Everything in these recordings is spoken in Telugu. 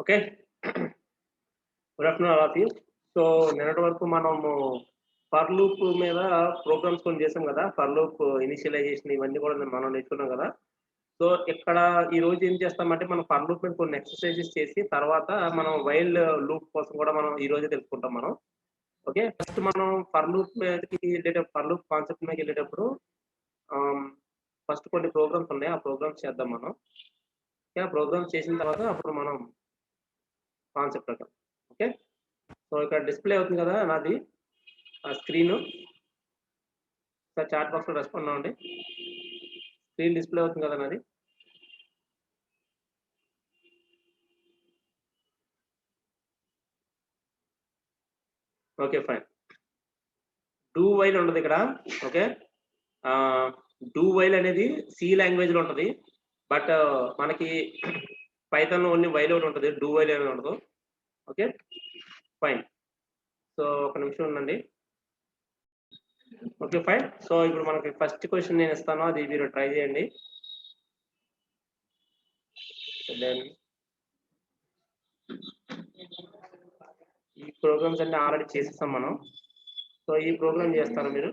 Okay. Good afternoon all of you. So, నిన్నటి వరకు మనము ఫర్ లూప్ మీద ప్రోగ్రామ్స్ కొన్ని చేసాం గదా! ఫర్ లూప్ ఇనిషియలైజేషన్ ఇవన్నీ కూడా మనం నేర్చుకున్నాం గదా! సో, ఇక్కడ ఈరోజు ఏం చేస్తామంటే మనం ఫర్ లూప్ మీద కొన్ని ఎక్సర్‌సైజెస్ చేసి తర్వాత మనం వైల్ లూప్ కోసం కూడా మనం ఈరోజే తెలుసుకుంటాం మనం. ఓకే. ఫస్ట్ మనం ఫర్ లూప్ మీదకి ఫర్ లూప్ కాన్సెప్ట్ మీదకెళ్ళేటప్పుడు ఆహ్, ఫస్ట్ కొన్ని ప్రోగ్రామ్స్ ఉన్నాయి. ఆ ప్రోగ్రామ్స్ చేద్దాం మనం. ఓకే. ఆ ప్రోగ్రామ్స్ చేసిన తర్వాత అప్పుడు మనం కాన్సెప్ట్ లోకి వెళ్దాం. ఓకే. సో, ఇక్కడ డిస్‌ప్లే అవుతుంది గదా! నాది స్క్రీను. ఒకసారి చాట్ బాక్స్‌లో రెస్పాండ్ అవ్వండి. స్క్రీన్ డిస్‌ప్లే అవుతుంది గదా! నాది. ఓకే. ఫైన్. డూ వైల్ ఉండదిక్కడ. ఓకే. ఆహ్, డూ వైల్ అనేది సి లాంగ్వేజ్‌లో ఉంటది. బట్ మనకి పైథాన్‌లో ఓన్లీ వైల్ ఒకటి ఉంటది. డూ వైల్ అనేది ఉండదు. ఓకే. ఫైన్. సో, ఒక నిమిషం ఉండండి. ఓకే. ఫైన్. సో, ఇప్పుడు మనకి ఫస్ట్ క్వెషన్ నేను ఇస్తాను. అది మీరు ట్రై చేయండి. దెన్ ఈ ప్రోగ్రామ్స్ అన్నీ ఆల్రెడీ చేసేసాం మనం. సో, ఈ ప్రోగ్రామ్ చేస్తారా మీరు?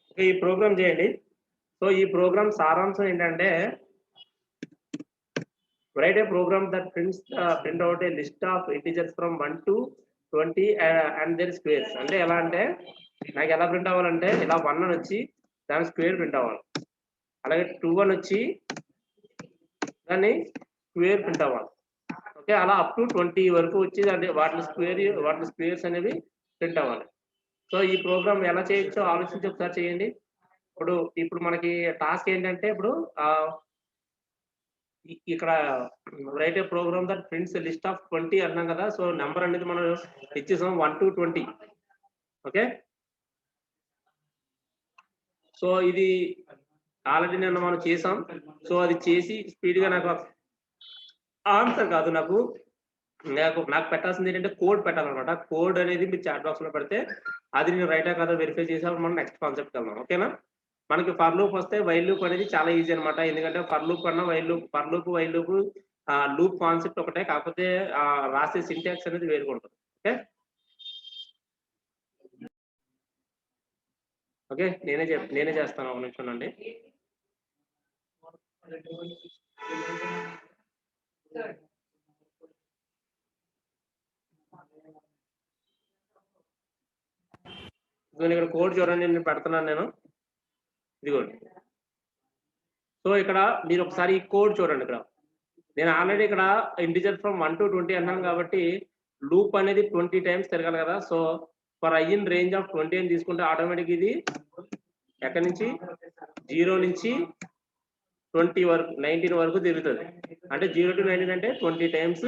ఓకే. ఈ ప్రోగ్రామ్ చేయండి. సో, ఈ ప్రోగ్రామ్ సారాంశం ఏంటంటే write a program that print out a list of integers from 1 to 20 and their squares. అంటే ఎలా అంటే నాకు ఎలా ప్రింట్ అవ్వాలంటే ఇలా 1 అని వచ్చి దాని స్క్వేర్ ప్రింట్ అవ్వాలి. అలాగే 2 అని వచ్చి దాన్ని స్క్వేర్ ప్రింట్ అవ్వాలి. ఓకే. అలా అప్ టు 20 వరకు వచ్చి అంటే వాటి స్క్వేర్స్ అనేవి ప్రింట్ అవ్వాలి. సో, ఈ ప్రోగ్రామ్ ఎలా చేయొచ్చో ఆలోచించి ఒకసారి చేయండి. ఇప్పుడు మనకి టాస్క్ ఏంటంటే ఇప్పుడు ఇక్కడ write a program that prints list of 20 అన్నాం కదా! సో, నంబర్ అనేది మనం ఇచ్చేసాం 1-20. ఓకే. సో, ఇది ఆల్రెడీ నిన్న మనం చేసాం. సో, అది చేసి స్పీడ్‌గా నాకు ఆన్సర్ కాదు నాకు పెట్టాల్సింది ఏంటంటే కోడ్ పెట్టాలన్నమాట. కోడ్ అనేది మీరు చాట్ బాక్స్‌లో పెడితే అది నేను రైటా కాదా వెరిఫై చేసినప్పుడు మనం నెక్స్ట్ కాన్సెప్ట్‌కి వెళ్దాం. ఓకేనా? మనకి ఫర్ లూప్ వస్తే వైల్ లూప్ అనేది చాలా ఈజీ అన్నమాట. ఎందుకంటే ఫర్ లూప్ కన్నా వైల్ లూప్ లూప్ కాన్సెప్ట్ ఒకటే. కాకపోతే రాసే సింటాక్స్ అనేది వేరుగా ఉంటుంది. ఓకే. ఓకే. నేనే చేస్తాను. ఒక నిమిషం ఉండండి. ఇదిగోండి ఇక్కడ కోడ్ చూడండి నేను పెడుతున్నాను నేను. ఇదిగోండి. సో, ఇక్కడ మీరు ఒకసారి ఈ కోడ్ చూడండి ఇక్కడ. నేను ఆల్రెడీ ఇక్కడ ఇంటిజర్ ఫ్రమ్ 1-20 అన్నాను కాబట్టి లూప్ అనేది 20 టైమ్స్ తిరగాలి కదా! So, for i in range of 20 అని తీసుకుంటే ఆటోమేటిక్ ఇది ఎక్కడి నుంచి 0 నుంచి 20 వరకు 19 వరకు తిరుగుతది. అంటే 0-19 అంటే 20 టైమ్స్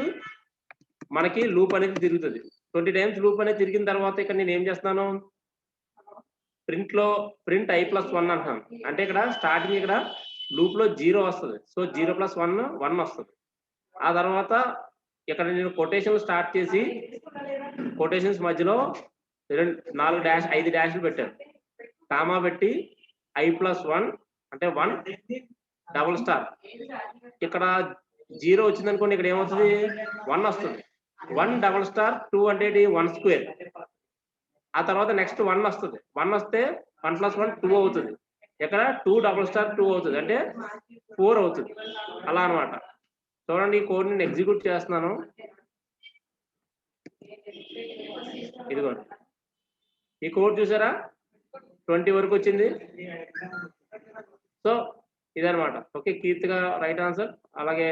మనకి లూప్ అనేది తిరుగుతది. 20 టైమ్స్ లూప్ అనేది తిరిగిన తర్వాత ఇక్కడ నేను ఏం చేస్తున్నాను? ప్రింట్ i+1 అంటున్నాను. అంటే ఇక్కడ స్టార్టింగ్ ఇక్కడ లూప్‌లో 0 వస్తది. సో, 0+1 1 వస్తది. ఆ తర్వాత ఇక్కడ నేను కొటేషన్‌లు స్టార్ట్ చేసి కొటేషన్స్ మధ్యలో 5 డాష్‌లు పెట్టాను. కామా పెట్టి i+1 అంటే 1 డబుల్ స్టార్. ఇక్కడ 0 వచ్చిందనుకోండి ఇక్కడ ఏమవుతది? 1 వస్తది. 1 డబుల్ స్టార్ 2 అంటే ఏంటి? 1 స్క్వేర్. ఆ తర్వాత నెక్స్ట్ 1 వస్తది. 1 వస్తే 1+1 2 అవుతది. ఇక్కడ 2 డబుల్ స్టార్ 2 అవుతది. అంటే 4 అవుతది. అలా అన్నమాట. చూడండి ఈ కోడ్ నేను ఎగ్జిక్యూట్ చేస్తున్నాను. ఇదిగోండి. ఈ కోడ్ చూసారా? 20 వరకు వచ్చింది. సో, ఇదన్నమాట. ఓకే. కీర్తిగా రైట్ ఆన్సర్. అలాగే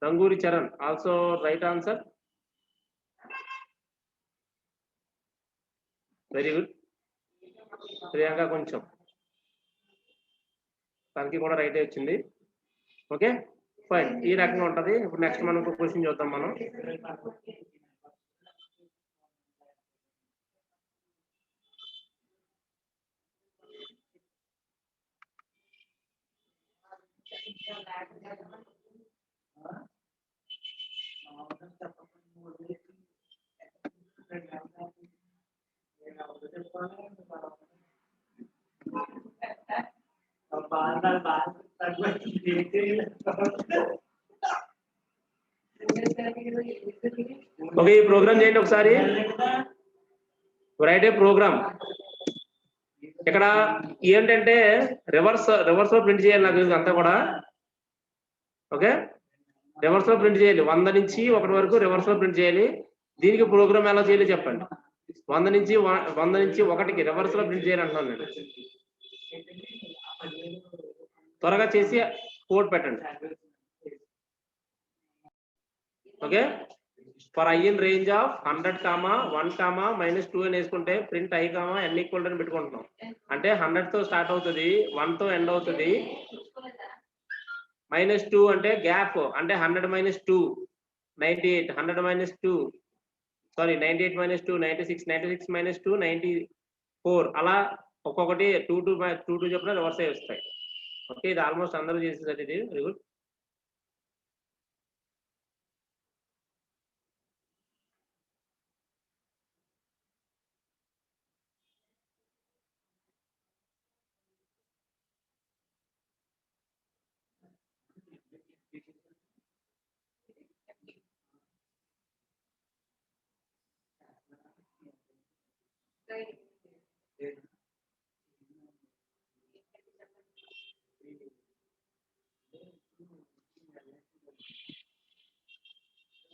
Ranguri Charan also right answer. Very good. Priyanka కొంచెం తనకి కూడా రైటే వచ్చింది. ఓకే. ఫైన్, ఈ రకంగా ఉంటది. ఇప్పుడు నెక్స్ట్ మనం క్వశ్చన్ చూద్దాం మనం. ఓకే, ఈ ప్రోగ్రామ్ చేయండి ఒకసారి. Right a programme. ఇక్కడ ఏంటంటే రివర్స్ లో ప్రింట్ చేయాలి నాకు అంతా కూడా. ఓకే, రివర్స్ లో ప్రింట్ చేయాలి. 100 నుంచి 1 వరకు రివర్స్ లో ప్రింట్ చేయాలి. దీనికి ప్రోగ్రామ్ ఎలా చేయాలి చెప్పండి. 100 నుంచి 1కి రివర్స్ లో ప్రింట్ చేయాలి అంటున్నాను నేను. త్వరగా చేసి కోడ్ పెట్టండి. Okay, for i in range of 100, 1, -2 అని వేసుకుంటే ప్రింట్ i, n ఈక్వల్ అని పెట్టుకుంటున్నాం. అంటే 100 తో స్టార్ట్ అవుతుంది, 1 తో ఎండ్ అవుతుంది, -2 అంటే గ్యాప్, అంటే 100 - 2 98, 100 - 2 సారీ 98 - 2 96, 96 - 2 94, అలా ఒక్కొక్కటి 2 చెప్పిన రివర్స్ అయ్యి వస్తాయి. ఓకే, ఇది ఆల్మోస్ట్ అందరూ చేసేది. ఇది వెరీ గుడ్.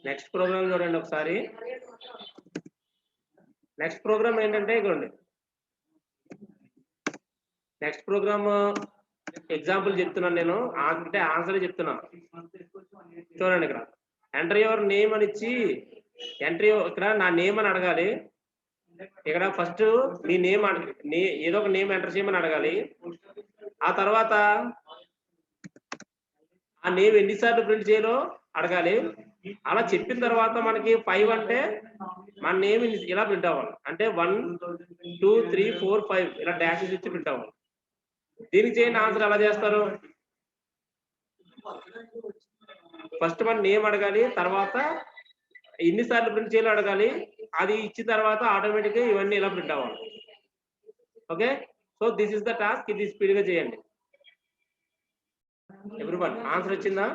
నెక్స్ట్ ప్రోగ్రామ్ చూడండి ఒకసారి. నెక్స్ట్ ప్రోగ్రామ్ ఏంటంటే ఇదిగోండి, నెక్స్ట్ ప్రోగ్రామ్ ఎగ్జాంపుల్ చెప్తున్నాను నేను, అంటే ఆన్సర్ చెప్తున్నాను. చూడండి, ఇక్కడ ఎంటర్ యువర్ నేమ్ అని ఇచ్చి ఇక్కడ నా నేమ్ అని అడగాలి. ఇక్కడ ఫస్ట్ మీ నేమ్ ఏదో ఒక నేమ్ ఎంటర్ చేయమని అడగాలి. ఆ తర్వాత ఆ నేమ్ ఎన్నిసార్లు ప్రింట్ చేయాలో అడగాలి. అలా చెప్పిన తర్వాత మనకి 5 అంటే మన నేమ్ ఇలా ప్రింట్ అవ్వాలి. అంటే 1, 2, 3, 4, 5 ఇలా డాషెస్ ఇచ్చి ప్రింట్ అవ్వాలి. దీనికి చేయండి. ఆన్సర్ ఎలా చేస్తారు? ఫస్ట్ మన నేమ్ అడగాలి, తర్వాత ఎన్నిసార్లు ప్రింట్ చేయాలో అడగాలి. అది ఇచ్చిన తర్వాత ఆటోమేటిక్ గా ఇవన్నీ ఇలా ప్రింట్ అవ్వాలి. Okay, so this is the task. ఇది స్పీడ్ గా చేయండి. ఎవ్రీవన్ ఆన్సర్ వచ్చిందా?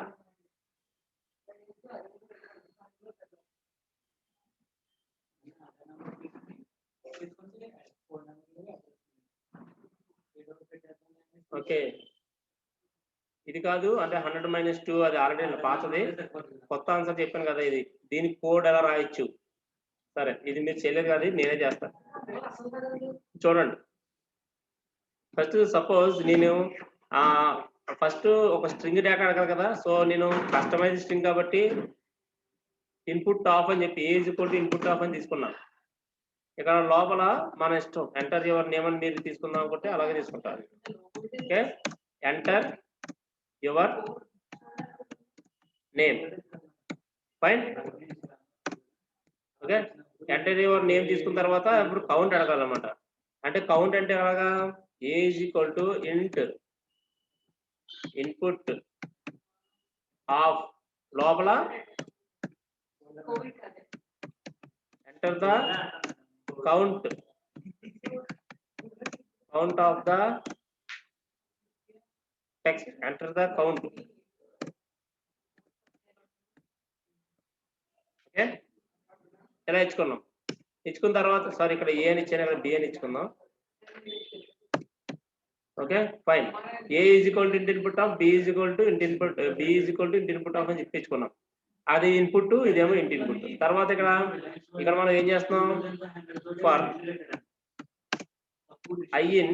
ఓకే, ఇది కాదు, అంటే 100 - 2 అది ఆల్రెడీ పాతది. కొత్త ఆన్సర్ చెప్పాను కదా, ఇది దీనికి కోడ్ ఎలా రాయొచ్చు. సరే, ఇది మీరు చేయలేదు కదా, నేనే చేస్తాను. చూడండి, ఫస్ట్ సపోజ్ నేను ఫస్ట్ ఒక స్ట్రింగ్ డేటా అడగాలి కదా. సో నేను కస్టమైజ్ స్ట్రింగ్ కాబట్టి ఇన్పుట్ ఆఫ్ అని చెప్పి ఇన్పుట్ ఆఫ్ అని తీసుకున్నాను. ఇక్కడ లోపల మన ఇష్టం, ఎంటర్ యువర్ నేమ్ అని మీరు తీసుకుందాం అనుకుంటే అలాగే తీసుకుంటారు. Okay, enter your name. Fine. Okay, enter your name తీసుకున్న తర్వాత ఇప్పుడు కౌంట్ అడగాలన్నమాట. అంటే కౌంట్ అంటే ఎలాగా, A is equal to int input of లోపల enter the count of the text, enter the count. Okay, ఎలా ఇచ్చుకున్నాం. ఇచ్చుకున్న తర్వాత సారీ ఇక్కడ ఏ అని ఇచ్చాను, ఇక్కడ బి అని ఇచ్చుకుందాం. Okay, fine. A is equal to int input of, B is equal to int input, B is equal to int input of అని చెప్పించుకున్నాం. అది ఇన్పుట్, ఇదేమో ఇంట్ ఇన్పుట్. తర్వాత ఇక్కడ మనం ఏం చేస్తున్నాం, for i in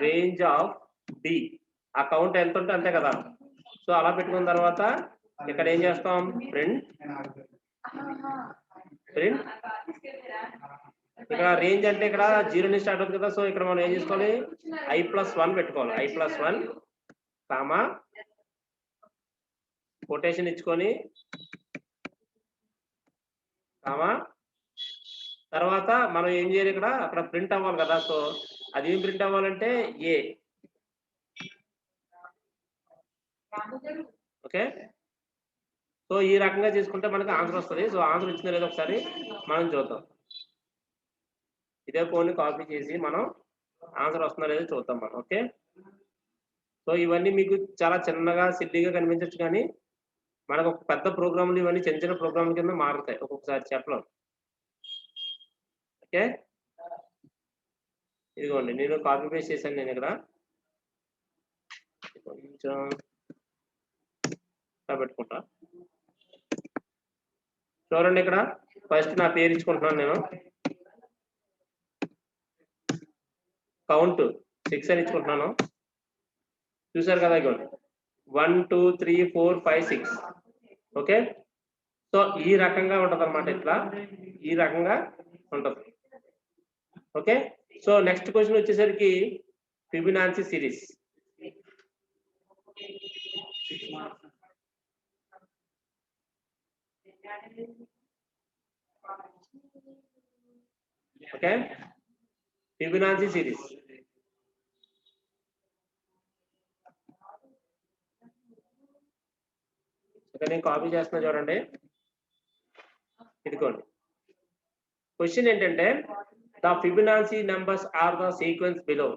range of b, ఆ కౌంట్ ఎంత ఉంటే అంతే కదా. సో అలా పెట్టుకున్న తర్వాత ఇక్కడ ఏం చేస్తాం, ప్రింట్ ఇక్కడ రేంజ్ అంటే ఇక్కడ 0 నుంచి స్టార్ట్ అవుతుంది కదా, సో ఇక్కడ మనం ఏం చేసుకోవాలి, i+1 పెట్టుకోవాలి. i+1 కామా కొటేషన్ ఇచ్చుకొని కామా తర్వాత మనం ఏం చేయాలి, ఇక్కడ అక్కడ ప్రింట్ అవ్వాలి కదా, సో అది ఏం ప్రింట్ అవ్వాలంటే ఏ. ఓకే, సో ఈ రకంగా చేసుకుంటే మనకి ఆన్సర్ వస్తుంది. సో ఆన్సర్ ఇచ్చిందో లేదో ఒకసారి మనం చూద్దాం. ఇదే కోడ్ని కాపీ చేసి మనం ఆన్సర్ వస్తుందో లేదో చూద్దాం మనం. ఓకే, సో ఇవన్నీ మీకు చాలా చిన్నగా సిల్లీగా కనిపించవచ్చు, కానీ మనకు ఒక పెద్ద ప్రోగ్రాములు ఇవన్నీ చిన్న చిన్న ప్రోగ్రాముల కింద మారుతాయి ఒక్కొక్కసారి చెప్పలేం. ఓకే, ఇదిగోండి నేను కాపీ పేస్ట్ చేశాను. నేను ఇక్కడ కొంచెం పెట్టుకుంటా. చూడండి, ఇక్కడ ఫస్ట్ నా పేరు ఇచ్చుకుంటున్నాను నేను. కౌంట్ 6 అని ఇచ్చుకుంటున్నాను. చూసారు కదా, ఇదిగోండి 1 2 3 4 5 6. ఓకే, సో ఈ రకంగా ఉంటది అనమాట, ఇట్లా ఈ రకంగా ఉంటది. ఓకే, సో నెక్స్ట్ క్వశ్చన్ వచ్చేసరికి Fibonacci series. Okay, Fibonacci series. ఇక్కడ నేను కాపీ చేస్తున్నా చూడండి. ఇదిగోండి క్వశ్చన్ ఏంటంటే, the Fibonacci numbers are the sequence below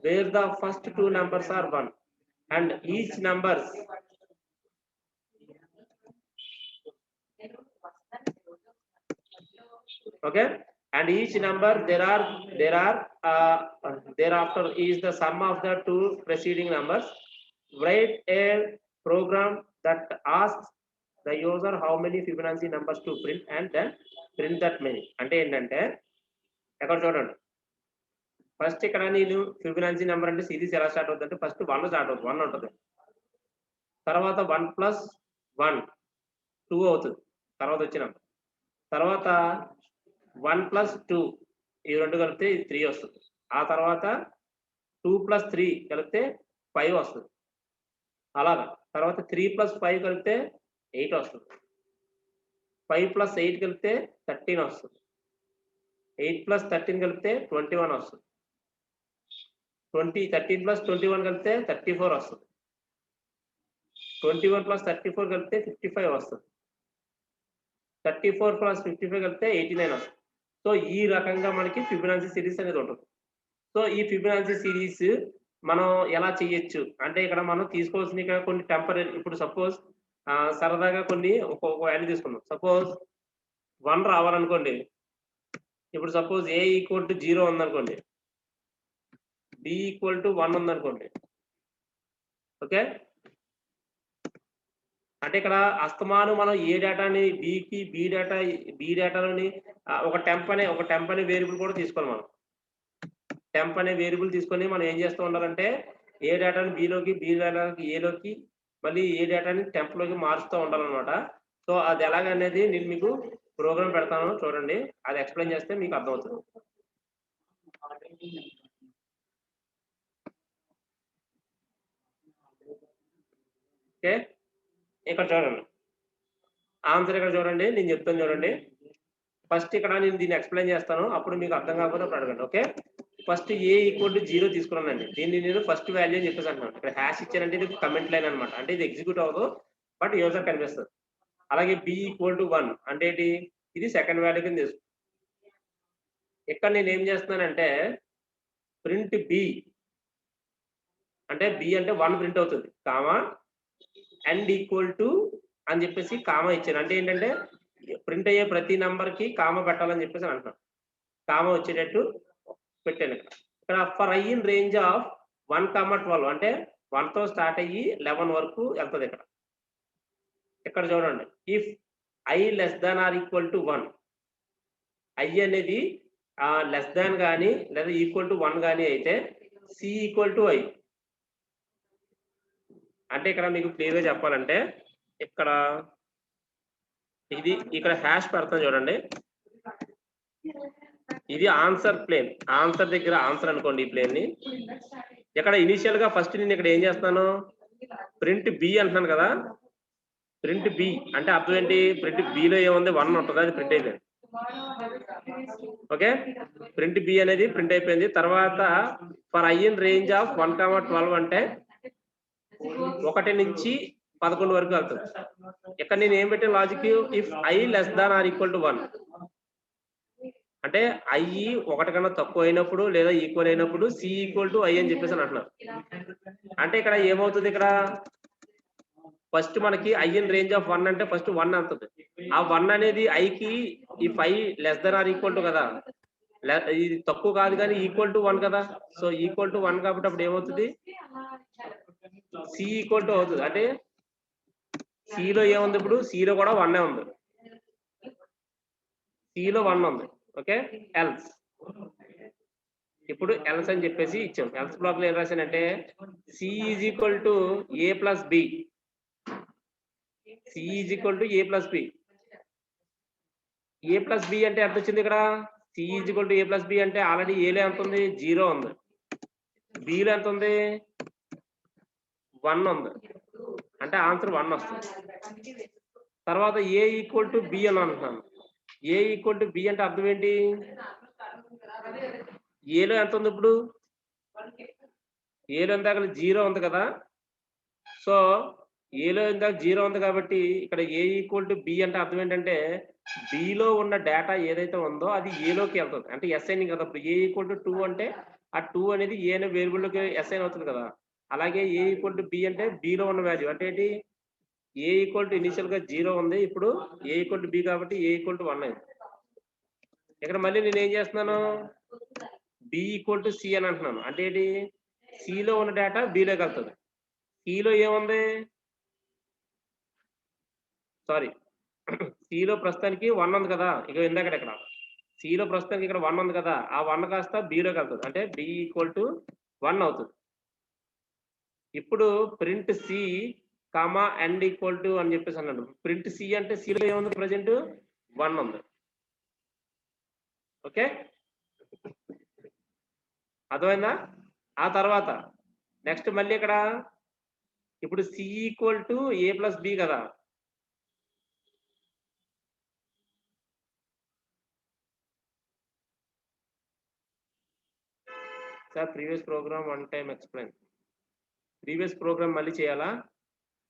where the first two numbers are 1 and each numbers okay, and each number thereafter is the sum of the two preceding numbers. Write a program that asks the user how many Fibonacci numbers to print and then print that many. అంటే ఏంటంటే, ఎక్కడ చూడండి, ఫస్ట్ ఇక్కడ నేను ఫిబొనాచి నెంబర్ అంటే సిరీస్ ఎలా స్టార్ట్ అవుతుంది అంటే ఫస్ట్ 1 స్టార్ట్ అవుతుంది, 1 ఉంటుంది. తర్వాత 1 + 1 2 అవుతుంది తర్వాత వచ్చిన నెంబర్. తర్వాత 1 + 2 ఈ రెండు కలిపితే 3 వస్తుంది. ఆ తర్వాత 2 + 3 కలిపితే 5 వస్తుంది. అలాగా తర్వాత 3 + 5 కలిపితే 8 వస్తుంది. 5 + 8 కలిపితే 13 వస్తుంది. 8 + 13 కలిపితే 21 వస్తుంది. 13 + 21 కలిపితే 34 వస్తుంది. 21 + 34 కలిపితే 55 వస్తుంది. 34 + 55 కలిపితే 89 వస్తుంది. సో ఈ రకంగా మనకి ఫిబొనాచి సిరీస్ అనేది ఉంటుంది. సో ఈ ఫిబొనాచి సిరీస్ మనం ఎలా చేయొచ్చు అంటే, ఇక్కడ మనం తీసుకోవాల్సిన ఇక్కడ కొన్ని టెంపరీ, ఇప్పుడు సపోజ్ సరదాగా కొన్ని ఒక వాల్యూ తీసుకున్నాం. సపోజ్ 1 రావాలనుకోండి. ఇప్పుడు సపోజ్ a = 0 ఉందనుకోండి, b = 1 ఉందనుకోండి. ఓకే, అంటే ఇక్కడ అస్తమాను మనం ఏ డేటాని బి డేటాలోని ఒక టెంప్ అనే వేరియబుల్ కూడా తీసుకోవాలి. మనం టెంప్ అనే వేరియబుల్ తీసుకొని మనం ఏం చేస్తూ ఉండాలంటే, ఏ డేటాని బిలోకి, బి డేటాకి ఏలోకి, మళ్ళీ ఏ డేటాని టెంప్ లోకి మారుస్తూ ఉండాలన్నమాట. సో అది ఎలాగనేది నేను మీకు ప్రోగ్రామ్ పెడతాను చూడండి, అది ఎక్స్ప్లెయిన్ చేస్తే మీకు అర్థమవుతుంది. ఓకే, ఇక్కడ చూడండి ఆన్సర్, ఇక్కడ చూడండి నేను చెప్తాను చూడండి. ఫస్ట్ ఇక్కడ నేను దీన్ని ఎక్స్ప్లెయిన్ చేస్తాను, అప్పుడు మీకు అర్థం కాకపోతే అప్పుడు అడగండి. ఓకే, ఫస్ట్ a = 0 తీసుకున్నానండి. దీన్ని నేను ఫస్ట్ వాల్యూ అని చెప్పేసి అంటున్నాను. ఇక్కడ హ్యాష్ ఇచ్చానంటే ఇది కమెంట్ లైన్ అనమాట, అంటే ఇది ఎగ్జిక్యూట్ అవ్వదు బట్ యూజర్ కనిపిస్తుంది. అలాగే b = 1 అంటే ఏంటి, ఇది సెకండ్ వాల్యూ కింద తీసుకుంటాను. ఇక్కడ నేను ఏం చేస్తున్నానంటే, ప్రింట్ b అంటే b అంటే 1 ప్రింట్ అవుతుంది, కామా అండ్ ఈక్వల్ టు అని చెప్పేసి కామా ఇచ్చాను. అంటే ఏంటంటే ప్రింట్ అయ్యే ప్రతి నంబర్ కి కామా పెట్టాలని చెప్పేసి అంటున్నాను. కామా వచ్చేటట్టు పెట్టాను. ఇక్కడ for i in range of 1, 12 అంటే 1 తో స్టార్ట్ అయ్యి 11 వరకు వెళ్తుంది. ఇక్కడ చూడండి, ఇఫ్ i <= 1, i అనేది లెస్ దాన్ కానీ లేదా ఈక్వల్ టు 1 కానీ అయితే c = i. అంటే ఇక్కడ మీకు క్లియర్ గా చెప్పాలంటే, ఇక్కడ ఇది ఇక్కడ హ్యాష్ పెడతాను చూడండి. ఇది ఆన్సర్ ప్లేన్. ఆన్సర్ దగ్గర ఆన్సర్ అనుకోండి ఈ ప్లేన్ ని. ఇక్కడ ఇనిషియల్ గా ఫస్ట్ నేను ఇక్కడ ఏం చేస్తాను, ప్రింట్ బి అంటున్నాను కదా, ప్రింట్ బి అంటే అర్థం ఏంటి, ప్రింట్ బిలో ఏముంది 1 ఉంటుంది, అది ప్రింట్ అయిపోయింది. ఓకే, ప్రింట్ బి అనేది ప్రింట్ అయిపోయింది. తర్వాత for I in range of 1,12 అంటే 1 నుంచి 11 వరకు వెళ్తుంది. ఇక్కడ నేను ఏం పెట్టిన logic, if I less than or equal to 1 అంటే ఐ 1 కన్నా తక్కువ అయినప్పుడు లేదా ఈక్వల్ అయినప్పుడు సి ఈక్వల్ టు ఐ అని చెప్పేసి అంటున్నారు. అంటే ఇక్కడ ఏమవుతుంది, ఇక్కడ ఫస్ట్ మనకి ఐ ఇన్ రేంజ్ ఆఫ్ 1 అంటే ఫస్ట్ 1 అవుతుంది. ఆ 1 అనేది ఐకి if I less than or equal to కదా, ఇది తక్కువ కాదు కానీ ఈక్వల్ టు 1 కదా. సో ఈక్వల్ టు 1 కాబట్టి అప్పుడు ఏమవుతుంది, సి ఈక్వల్ టు అవుతుంది. అంటే సిలో ఏముంది, ఇప్పుడు సిలో కూడా 1 ఉంది, సిలో 1 ఉంది. ఓకే, ఎల్స్ ఇప్పుడు ఎల్స్ అని చెప్పేసి ఇచ్చాం. ఎల్స్ బ్లాక్ లో ఏం రాశానంటే C is equal to A plus B, C is equal to A plus B. A plus B అంటే ఎంత వచ్చింది ఇక్కడ, C is equal to A plus B అంటే ఆల్రెడీ ఏలో ఎంత ఉంది, 0 ఉంది, బిలో ఎంత ఉంది, 1 ఉంది, అంటే ఆన్సర్ 1 వస్తుంది. తర్వాత ఏ ఈక్వల్ టు బి అని అంటున్నాను. ఏ ఈక్వల్ టు బి అంటే అర్థం ఏంటి, ఏలో ఎంత ఉంది, ఇప్పుడు ఏలో ఇందాక 0 ఉంది కదా. సో ఏలో ఇందాక 0 ఉంది కాబట్టి ఇక్కడ ఏ ఈక్వల్ టు బి అంటే అర్థం ఏంటంటే బిలో ఉన్న డేటా ఏదైతే ఉందో అది ఏలోకి వెళ్తుంది, అంటే ఎస్ఐన్ కదా. ఇప్పుడు ఏ ఈక్వల్ టు 2 అంటే ఆ 2 అనేది ఏ అనే వేరియబుల్లోకి ఎస్ఐన్ అవుతుంది కదా. అలాగే ఏ ఈక్వల్ టు బి అంటే బిలో ఉన్న వాల్యూ అంటే ఏంటి, ఏ ఈక్వల్ టు ఇనిషియల్ గా 0 ఉంది, ఇప్పుడు ఏ ఈక్వల్ టు బి కాబట్టి ఏ ఈక్వల్ టు 1 అయింది. ఇక్కడ మళ్ళీ నేను ఏం చేస్తున్నాను, బి ఈక్వల్ టు సి అని అంటున్నాను. అంటే ఏంటి, సిలో ఉన్న డేటా బిలోకి వెళ్తుంది. సిలో ఏముంది, సారీ సిలో ప్రస్తుతానికి 1 ఉంది కదా. ఇక ఇందాక ఇక్కడ సిలో ప్రస్తుతానికి ఇక్కడ 1 ఉంది కదా, ఆ 1 కాస్త బిలోకి వెళ్తుంది, అంటే బి ఈక్వల్ టు 1 అవుతుంది. ఇప్పుడు print C comma and equal to అని చెప్పేసి అన్నాడు. ప్రింట్ సి అంటే సిలో ఏముంది, ప్రజెంట్ 1 ఉంది. ఓకే, అర్థమైందా. ఆ తర్వాత నెక్స్ట్ మళ్ళీ ఇక్కడ ఇప్పుడు C equal to A plus B కదా. Sir previous program 1 time explain, previous program మళ్ళీ చేయాలా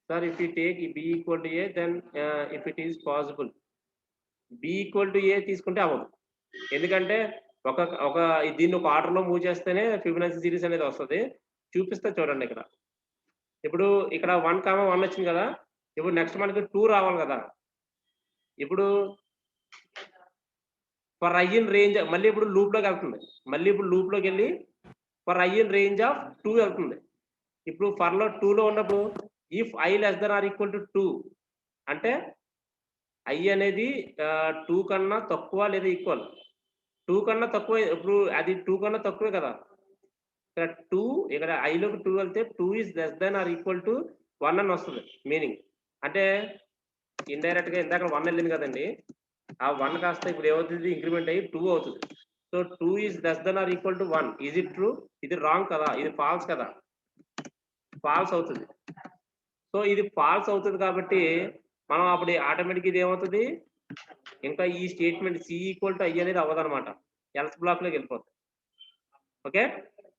sir. If you take B equal to A then if it is possible, B equal to A తీసుకుంటే అవ్వదు. ఎందుకంటే ఒక ఒక దీన్ని ఒక ఆర్డర్ లో మూవ్ చేస్తేనే ఫిబొనాచి సిరీస్ అనేది వస్తుంది. చూపిస్తే చూడండి. ఇక్కడ ఇప్పుడు ఇక్కడ 1,1 వచ్చింది కదా. ఇప్పుడు నెక్స్ట్ మనకి 2 రావాలి కదా. ఇప్పుడు ఫర్ ఐ ఇన్ రేంజ్ మళ్ళీ ఇప్పుడు లూప్ లోకి వెళ్తుంది. మళ్ళీ ఇప్పుడు లూప్ లోకి వెళ్ళి for I in range of 2 వెళ్తుంది. ఇప్పుడు ఫర్ లో 2 లో ఉన్నప్పుడు if I less than or equal to 2 అంటే ఐ అనేది 2 కన్నా తక్కువ లేదా ఈక్వల్. 2 కన్నా తక్కువ, ఇప్పుడు అది 2 కన్నా తక్కువే కదా. ఇక్కడ 2 ఇక్కడ ఐలోకి 2 వెళ్తే 2 is less than or equal to 1 అని వస్తుంది మీనింగ్. అంటే ఇండైరెక్ట్ గా ఇందాక 1 వెళ్ళింది కదండి, ఆ 1 కాస్త ఇప్పుడు ఏమవుతుంది, ఇంక్రిమెంట్ అయ్యి 2 అవుతుంది. So 2 is less than or equal to 1. Is it true, ఇది రాంగ్ కదా, ఇది ఫాల్స్ కదా, ఫాల్స్ అవుతుంది. సో ఇది ఫాల్స్ అవుతుంది కాబట్టి మనం అప్పుడు ఆటోమేటిక్ ఇది ఏమవుతుంది, ఇంకా ఈ statement C equal to I అనేది అవ్వదన్నమాట, ఎల్స్ బ్లాక్ లోకి వెళ్ళిపోతుంది. ఓకే,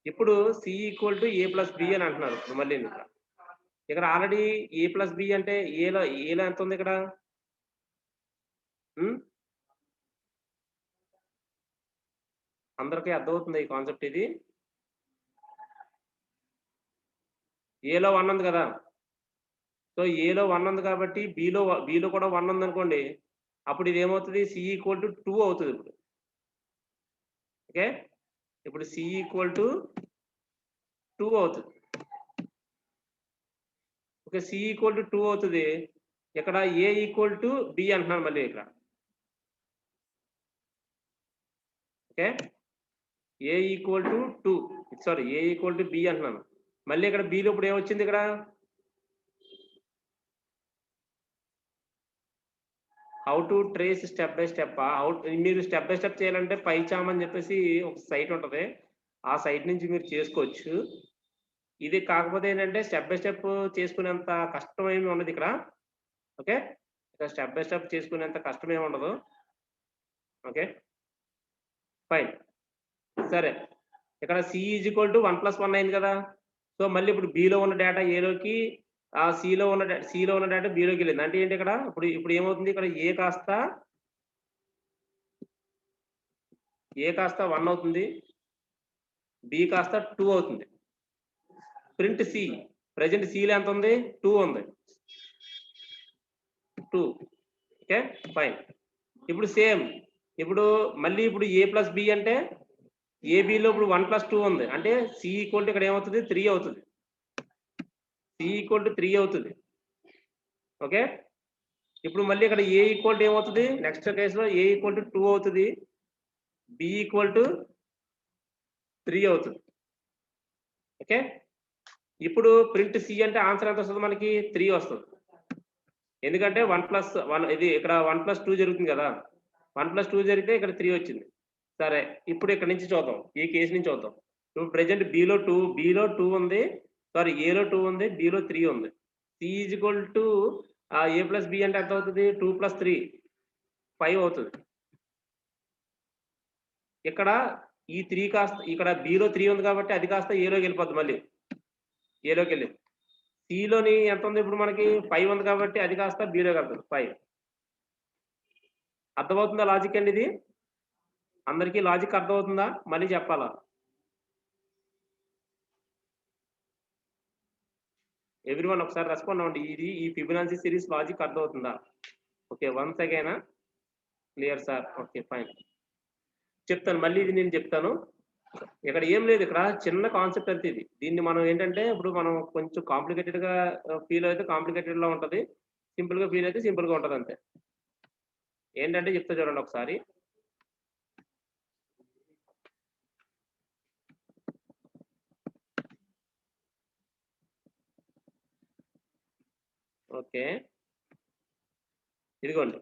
ఇప్పుడు C equal to A plus B అని అంటున్నారు. ఇప్పుడు మళ్ళీ ఇక్కడ ఆల్రెడీ ఏ ప్లస్ బి అంటే ఏలో ఎంత ఉంది ఇక్కడ, అందరికీ అర్థమవుతుంది ఈ కాన్సెప్ట్. ఇది ఏలో 1 ఉంది కదా. సో ఏలో 1 ఉంది కాబట్టి బిలో కూడా 1 ఉంది అనుకోండి, అప్పుడు ఇది ఏమవుతుంది, సి ఈక్వల్ టు 2 అవుతుంది ఇప్పుడు. ఓకే, ఇప్పుడు సి ఈక్వల్ టు 2 అవుతుంది. ఓకే, సి ఈక్వల్ టు 2 అవుతుంది. ఇక్కడ ఏ ఈక్వల్ టు బి అంటున్నాను మళ్ళీ ఇక్కడ. Okay, A equal to 2, sorry A equal to be అంటున్నాను. మళ్ళీ ఇక్కడ బిలో ఇప్పుడు ఏమొచ్చింది, ఇక్కడ how to trace step by step మీరు స్టెప్ బై స్టెప్ చేయాలంటే పైచామ్ అని చెప్పేసి ఒక సైట్ ఉంటుంది. ఆ సైట్ నుంచి మీరు చేసుకోవచ్చు. ఇది కాకపోతే ఏంటంటే స్టెప్ బై స్టెప్ చేసుకునేంత కష్టం ఏమి ఉండదు ఇక్కడ. ఓకే, ఇక్కడ స్టెప్ బై స్టెప్ చేసుకునేంత కష్టం ఏమి ఉండదు. Okay fine. సరే, ఇక్కడ సి ఈజ్ ఈక్వల్ టు 1+1 అయింది కదా. సో మళ్ళీ ఇప్పుడు బిలో ఉన్న డేటా ఏలోకి సిలో ఉన్న డేటా బిలోకి వెళ్ళింది. అంటే ఏంటి ఇక్కడ ఇప్పుడు ఏమవుతుంది, ఇక్కడ ఏ కాస్త 1 అవుతుంది, బి కాస్త 2 అవుతుంది. ప్రింట్ సి, ప్రజెంట్ సిలో ఎంత ఉంది, 2 ఉంది, 2. Okay fine. ఇప్పుడు సేమ్, ఇప్పుడు మళ్ళీ ఇప్పుడు ఏ ప్లస్ బి అంటే ఏబిలో ఇప్పుడు 1+2 ఉంది, అంటే సి ఈక్వల్ టు ఇక్కడ ఏమవుతుంది, 3 అవుతుంది. సి ఈక్వల్ టు 3 అవుతుంది. ఓకే, ఇప్పుడు మళ్ళీ ఇక్కడ ఏ ఈక్వల్ టు ఏమవుతుంది, నెక్స్ట్ కేసులో ఏ ఈక్వల్ టు 2 అవుతుంది, బి ఈక్వల్ టు 3 అవుతుంది. ఓకే, ఇప్పుడు ప్రింట్ సి అంటే ఆన్సర్ ఎంత వస్తుంది, మనకి 3 వస్తుంది. ఎందుకంటే 1+1 ఇది ఇక్కడ 1+2 జరుగుతుంది కదా, 1+2 జరిగితే ఇక్కడ 3 వచ్చింది. సరే, ఇప్పుడు ఇక్కడ నుంచి చూద్దాం, ఈ కేసు నుంచి చూద్దాం. ఇప్పుడు ప్రెజెంట్ బిలో 2 ఉంది, సారీ ఏలో 2 ఉంది, బిలో 3 ఉంది. C is equal to A plus B అంటే ఎంత అవుతుంది, 2+3 5 అవుతుంది. ఇక్కడ ఈ 3 కాస్త ఇక్కడ బిలో 3 ఉంది కాబట్టి అది కాస్త ఏలోకి వెళ్ళిపోద్ది, మళ్ళీ ఏలోకి వెళ్ళి సిలోని ఎంత ఉంది, ఇప్పుడు మనకి 5 ఉంది కాబట్టి అది కాస్త బిలోకి వెళ్తుంది 5. అర్థమవుతుందా లాజిక్ అండి? ఇది అందరికీ లాజిక్ అర్థమవుతుందా, మళ్ళీ చెప్పాలా? ఎవ్రీవన్ ఒకసారి రెస్పాండ్ అవ్వండి. ఇది ఈ ఫిబొనాచి సిరీస్ లాజిక్ అర్థమవుతుందా? Okay, once again clear sir. Okay fine, చెప్తాను మళ్ళీ, ఇది నేను చెప్తాను. ఇక్కడ ఏం లేదు, ఇక్కడ చిన్న కాన్సెప్ట్ అంతే ఇది. దీన్ని మనం ఏంటంటే ఇప్పుడు మనం కొంచెం కాంప్లికేటెడ్ గా ఫీల్ అయితే కాంప్లికేటెడ్ లా ఉంటది, సింపుల్ గా ఫీల్ అయితే సింపుల్ గా ఉంటది, అంతే. ఏంటంటే చెప్తా చూడండి ఒకసారి. ఓకే, ఇదిగోండి,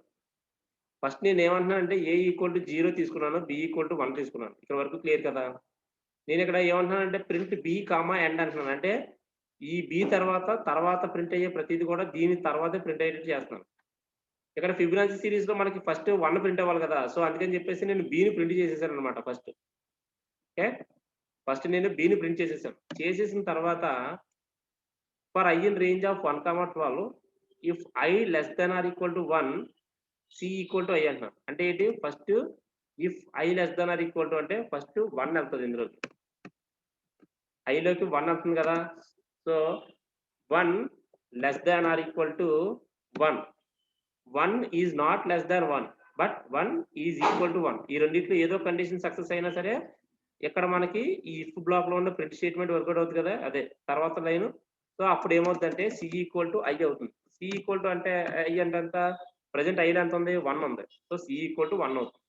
ఫస్ట్ నేను ఏమంటున్నాను అంటే ఏ ఈక్వల్ టు 0 తీసుకున్నాను, బి ఈక్వల్ టు 1 తీసుకున్నాను. ఇక్కడ వరకు క్లియర్ కదా. నేను ఇక్కడ ఏమంటున్నానంటే ప్రింట్ బి కామా ఎండ్ అంటున్నాను, అంటే ఈ బి తర్వాత ప్రింట్ అయ్యే ప్రతిదీ కూడా దీని తర్వాతే ప్రింట్ అయ్యేటట్టు చేస్తున్నాను. ఇక్కడ ఫిబొనాచి సిరీస్ లో మనకి ఫస్ట్ 1 ప్రింట్ అవ్వాలి కదా, సో అందుకని చెప్పేసి నేను బిని ప్రింట్ చేసేసాను అనమాట ఫస్ట్. ఓకే, ఫస్ట్ నేను బిని ప్రింట్ చేసేసాను. చేసేసిన తర్వాత for I in range of 1, 12 if I less than or equal to 1 C equal to I అంటున్నాను. అంటే ఏంటి, first if I less than or equal to అంటే ఫస్ట్ 1 వెళ్తుంది, ఇందులోకి ఐలోకి 1 వెళ్తుంది కదా. So 1 less than or equal to 1, 1 is not less than 1 but 1 is equal to 1. ఈ రెండింటిలో ఏదో కండిషన్ సక్సెస్ అయినా సరే ఇక్కడ మనకి ఈ ఇఫ్ బ్లాక్ లో ఉన్న ప్రింట్ స్టేట్మెంట్ వర్కౌట్ అవుతుంది కదా, అదే తర్వాత లైన్. సో అప్పుడు ఏమవుతుందంటే సి ఈక్వల్ టు ఐ అవుతుంది. సి ఈక్వల్ టు అంటే ఐ అంటే ఎంత, ప్రజెంట్ ఐలో ఎంత ఉంది, 1 ఉంది. సో సి ఈక్వల్ టు 1 అవుతుంది.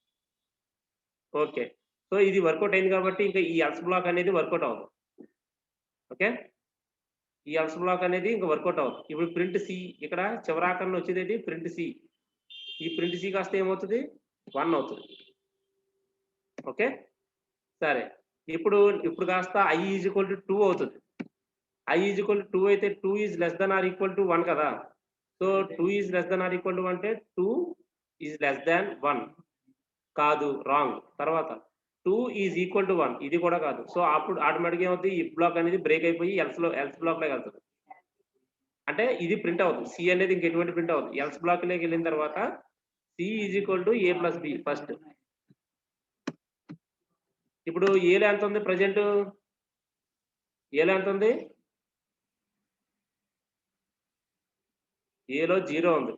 ఓకే, సో ఇది వర్కౌట్ అయింది కాబట్టి ఇంకా ఈ ఎల్స్ బ్లాక్ అనేది వర్కౌట్ అవ్వదు. ఓకే, ఈ ఎల్స్ బ్లాక్ అనేది ఇంకా వర్కౌట్ అవ్వదు. ఇప్పుడు ప్రింట్ సి, ఇక్కడ చివరాకరణ వచ్చేది ప్రింట్ సి. ఈ ప్రింట్ సి కాస్త ఏమవుతుంది, 1 అవుతుంది. ఓకే సరే, ఇప్పుడు కాస్త ఐ ఈజ్ ఈక్వల్ టు 2 అవుతుంది. ఐ ఈజ్ ఈక్వల్ టు 2 అయితే 2 is less than or equal to 1 కదా. So 2 is less than or equal to 1 అంటే 2 ఈజ్ లెస్ దాన్ 1 కాదు, రాంగ్. తర్వాత 2 ఈజ్ ఈక్వల్ టు 1 ఇది కూడా కాదు. సో అప్పుడు ఆటోమేటిక్ ఏమవుతుంది, ఈ బ్లాక్ అనేది బ్రేక్ అయిపోయి ఎల్స్ బ్లాక్ లోకి వెళ్తుంది. అంటే ఇది ప్రింట్ అవుతుంది, సి అనేది ఇంక ఎటువంటి ప్రింట్ అవుతుంది. ఎల్స్ బ్లాక్ లోకి వెళ్ళిన తర్వాత C is equal to A plus B first. ఇప్పుడు ఏలో ఎంత ఉంది, ప్రజెంట్ ఏలో ఎంత ఉంది, ఏలో 0 ఉంది.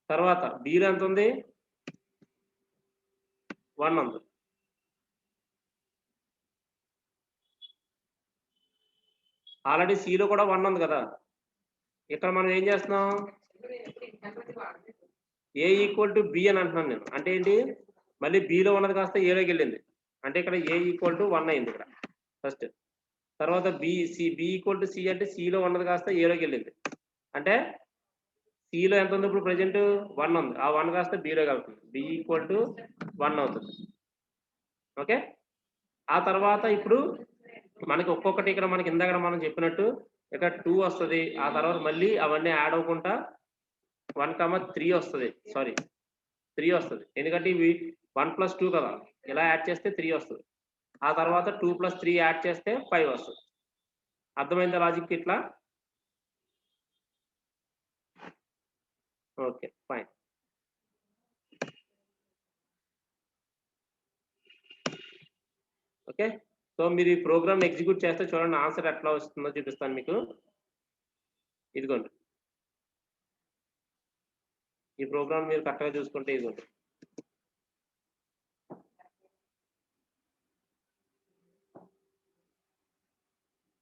తర్వాత బిలో ఎంత ఉంది, 1 ఉంది. ఆల్రెడీ సిలో కూడా 1 ఉంది కదా. ఇక్కడ మనం ఏం చేస్తున్నాం, ఏ ఈక్వల్ టు బి అని అంటున్నాను నేను. అంటే ఏంటి, మళ్ళీ బిలో ఉన్నది కాస్త ఏలోకి వెళ్ళింది, అంటే ఇక్కడ ఏ ఈక్వల్ టు 1 అయింది ఇక్కడ ఫస్ట్. తర్వాత బి ఈక్వల్ టు సి అంటే సిలో ఉన్నది కాస్త ఏలోకి వెళ్ళింది, అంటే సిలో ఎంత ఉంది ఇప్పుడు ప్రెజెంట్ 1 ఉంది. ఆ 1 కాస్త బిలో కలుపుతుంది. బి ఈక్వల్ టు 1 అవుతుంది. ఓకే. ఆ తర్వాత ఇప్పుడు మనకి ఒక్కొక్కటి ఇక్కడ మనకి ఇందాక మనం చెప్పినట్టు ఇక్కడ 2 వస్తది. ఆ తర్వాత మళ్ళీ అవన్నీ యాడ్ అవ్వకుండా 1, 3 వస్తది. సారీ 3 వస్తది. ఎందుకంటే ఇవి 1 + 2 కదా! ఇలా యాడ్ చేస్తే 3 వస్తది. ఆ తర్వాత 2 + 3 యాడ్ చేస్తే 5 వస్తది. అర్థమైందా లాజిక్ ఇట్లా? ఓకే. ఫైన్. ఓకే. సో, మీరు ఈ ప్రోగ్రామ్ ఎగ్జిక్యూట్ చేస్తే చూడండి ఆన్సర్ ఎట్లా వస్తుందో చూపిస్తాను మీకు. ఇదిగోండి. ఈ ప్రోగ్రామ్ మీరు కరెక్ట్‌గా చూసుకుంటే ఇదిగోండి.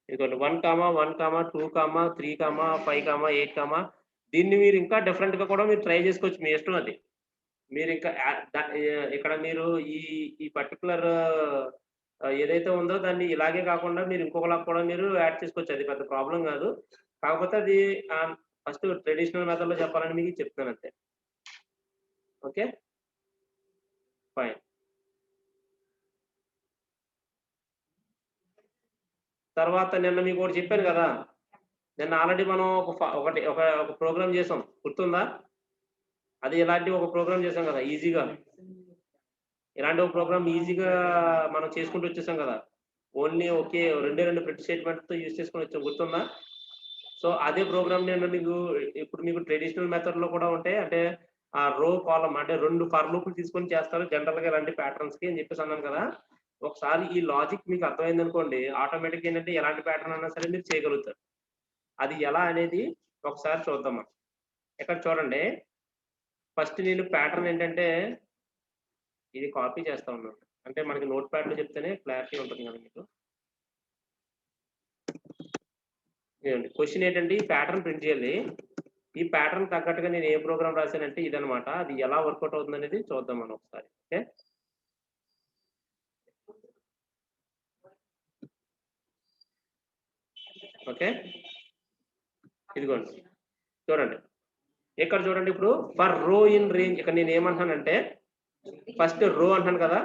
ఇదిగోండి 1, 1, 2, 3, 5, 8 దీన్ని మీరు ఇంకా డిఫరెంట్‌గా కూడా మీరు ట్రై చేసుకోవచ్చు. మీ ఇష్టం అది. మీరు ఇంకా ఇక్కడ మీరు ఈ ఈ పర్టిక్యులర్ ఏదైతే ఉందో దాన్ని ఇలాగే కాకుండా మీరు ఇంకొకలా కూడా మీరు యాడ్ చేసుకోవచ్చు. అది పెద్ద ప్రాబ్లమ్ కాదు. కాకపోతే అది ఫస్ట్ ట్రెడిషనల్ మెథడ్‌లో చెప్పాలని మీకు చెప్తున్నాను అంతే. ఓకే. ఫైన్. తర్వాత నిన్న మీకోటి చెప్పాను గదా! నిన్న ఆల్రెడీ మనం ఒక ప్రోగ్రామ్ చేసాం. గుర్తుందా? అది ఇలాంటి ఒక ప్రోగ్రామ్ చేసాం గదా! ఈజీగా. ఇలాంటి ఒక ప్రోగ్రామ్ ఈజీగా మనం చేసుకుంటూ వచ్చేసాం గదా! ఓన్లీ ఒకే రెండే 2 ప్రింట్ స్టేట్‌మెంట్‌తో యూజ్ చేసుకొని వచ్చాం. గుర్తుందా? సో, అదే ప్రోగ్రామ్ నేను మీకు ఇప్పుడు మీకు ట్రెడిషనల్ మెథడ్‌లో కూడా ఉంటాయి. అంటే రో, కాలమ్ అంటే 2 ఫర్ లూప్‌లు తీసుకొని చేస్తారు జనరల్‌గా ఇలాంటి ప్యాటర్న్స్‌కి అని చెప్పేసి అన్నాను కదా! ఒకసారి ఈ లాజిక్ మీకు అర్థమైందనుకోండి ఆటోమేటిక్‌గా ఏంటంటే ఎలాంటి ప్యాటర్న్ అన్నా సరే మీరు చేయగలుగుతారు. అది ఎలా అనేది ఒకసారి చూద్దాం మనం. ఇక్కడ చూడండి. ఫస్ట్ నేను ప్యాటర్న్ ఏంటంటే ఇది కాపీ చేస్తా ఉన్నాను. అంటే మనకి నోట్‌ప్యాడ్‌లో చెప్తేనే క్లారిటీ ఉంటుంది కదా మీకు. ఇదండి. క్వెషన్ ఏంటంటే ఈ ప్యాటర్న్ ప్రింట్ చేయాలి. ఈ ప్యాటర్న్ తగ్గట్టుగా నేను ఏ ప్రోగ్రామ్ రాసానంటే ఇదనమాట. అది ఎలా వర్కౌట్ అవుతుందనేది చూద్దాం మనం ఒకసారి. ఓకే. ఓకే. ఇదిగోండి. చూడండి. ఇక్కడ చూడండి ఇప్పుడు ఫర్ రో ఇన్ రేంజ్ ఇక్కడ నేను ఏమంటున్నానంటే ఫస్ట్ రో అంటున్నాను కదా!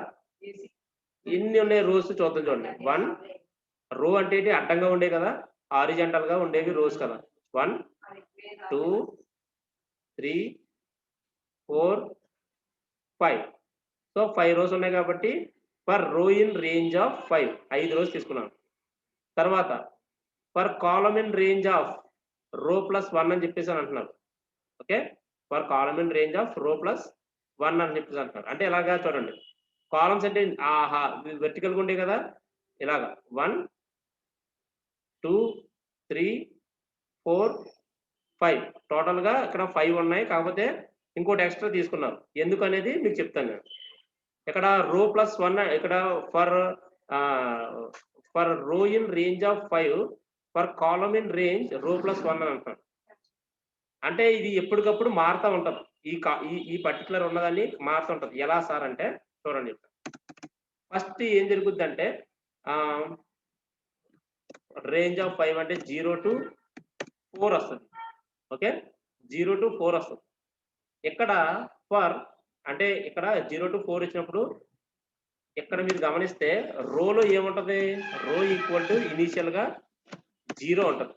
ఎన్ని ఉన్నాయి రోస్ చూద్దాం చూడండి. 1 రో అంటే ఏంటి అడ్డంగా ఉండేవి కదా! హారిజాంటల్‌గా ఉండేవి రోస్ కదా! 1, 2, 3, 4, 5. సో, 5 రోస్ ఉన్నాయి కాబట్టి ఫర్ రో ఇన్ రేంజ్ ఆఫ్ 5 రోస్ తీసుకున్నాను. తర్వాత for column in range of రో ప్లస్ 1 అని చెప్పేసి అంటున్నారు. Okay. For column in range of రో ప్లస్ 1 అని చెప్పేసి అంటున్నారు. అంటే ఎలాగా చూడండి. కాలమ్స్ అంటే వెర్టికల్‌గా ఉండేవి కదా! ఇలాగా 1, 2, 3, 4, 5 టోటల్‌గా ఇక్కడ 5 ఉన్నాయి. కాకపోతే ఇంకోటి ఎక్స్‌ట్రా తీసుకున్నారు. ఎందుకనేది మీకు చెప్తాను నేను. ఇక్కడ రో ప్లస్ 1 ఇక్కడ ఫర్ ఆహ్, ఫర్ రో in range of 5 for column in range రో ప్లస్ 1 అని అంటున్నాడు. అంటే ఇది ఎప్పటికప్పుడు మారుతా ఉంటది. ఈ పర్టిక్యులర్ ఉన్నదాన్ని మారుతూ ఉంటది. ఎలా సార్ అంటే చూడండి. ఫస్ట్ ఏం జరుగుద్దంటే ఆహ్, రేంజ్ ఆఫ్ 5 అంటే 0-4 వస్తది. ఓకే. 0-4 వస్తది. ఇక్కడ ఫర్ అంటే ఇక్కడ 0-4 వచ్చినప్పుడు ఇక్కడ మీరు గమనిస్తే రోలో ఏముంటది? రో ఈక్వల్ టు ఇనీషియల్‌గా 0 ఉంటది.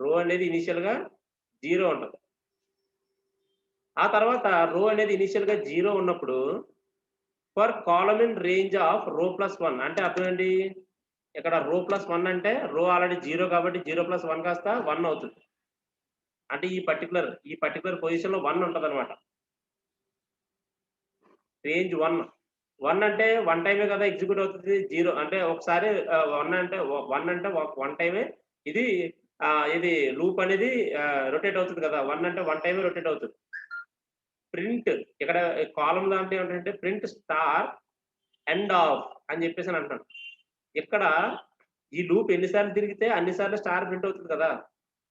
రో అనేది ఇనీషియల్‌గా 0 ఉంటది. ఆ తర్వాత రో అనేది ఇనీషియల్‌గా 0 ఉన్నప్పుడు for column in range of రో ప్లస్ 1 అంటే అర్థం ఏంటి? ఇక్కడ రో ప్లస్ 1 అంటే రో ఆల్రెడీ 0 కాబట్టి 0+1 కాస్త 1 అవుతుంది. అంటే ఈ పర్టిక్యులర్ పొజిషన్‌లో 1 ఉంటదనమాట. రేంజ్ 1. 1 అంటే 1 టైమే కదా ఎగ్జిక్యూట్ అవుతది. 0 అంటే ఒకసారి 1 అంటే 1 టైమే ఇది ఇది లూప్ అనేది రొటేట్ అవుతది కదా! 1 అంటే 1 టైమే రొటేట్ అవుతది. ప్రింట్ ఇక్కడ కాలమ్ లాంటివి ఏంటంటే ప్రింట్ స్టార్ ఎండ్ ఆఫ్ అని చెప్పేసని అంటున్నాడు. ఇక్కడ ఈ లూప్ ఎన్ని సార్లు తిరిగితే అన్ని సార్లు స్టార్ ప్రింట్ అవుతది కదా!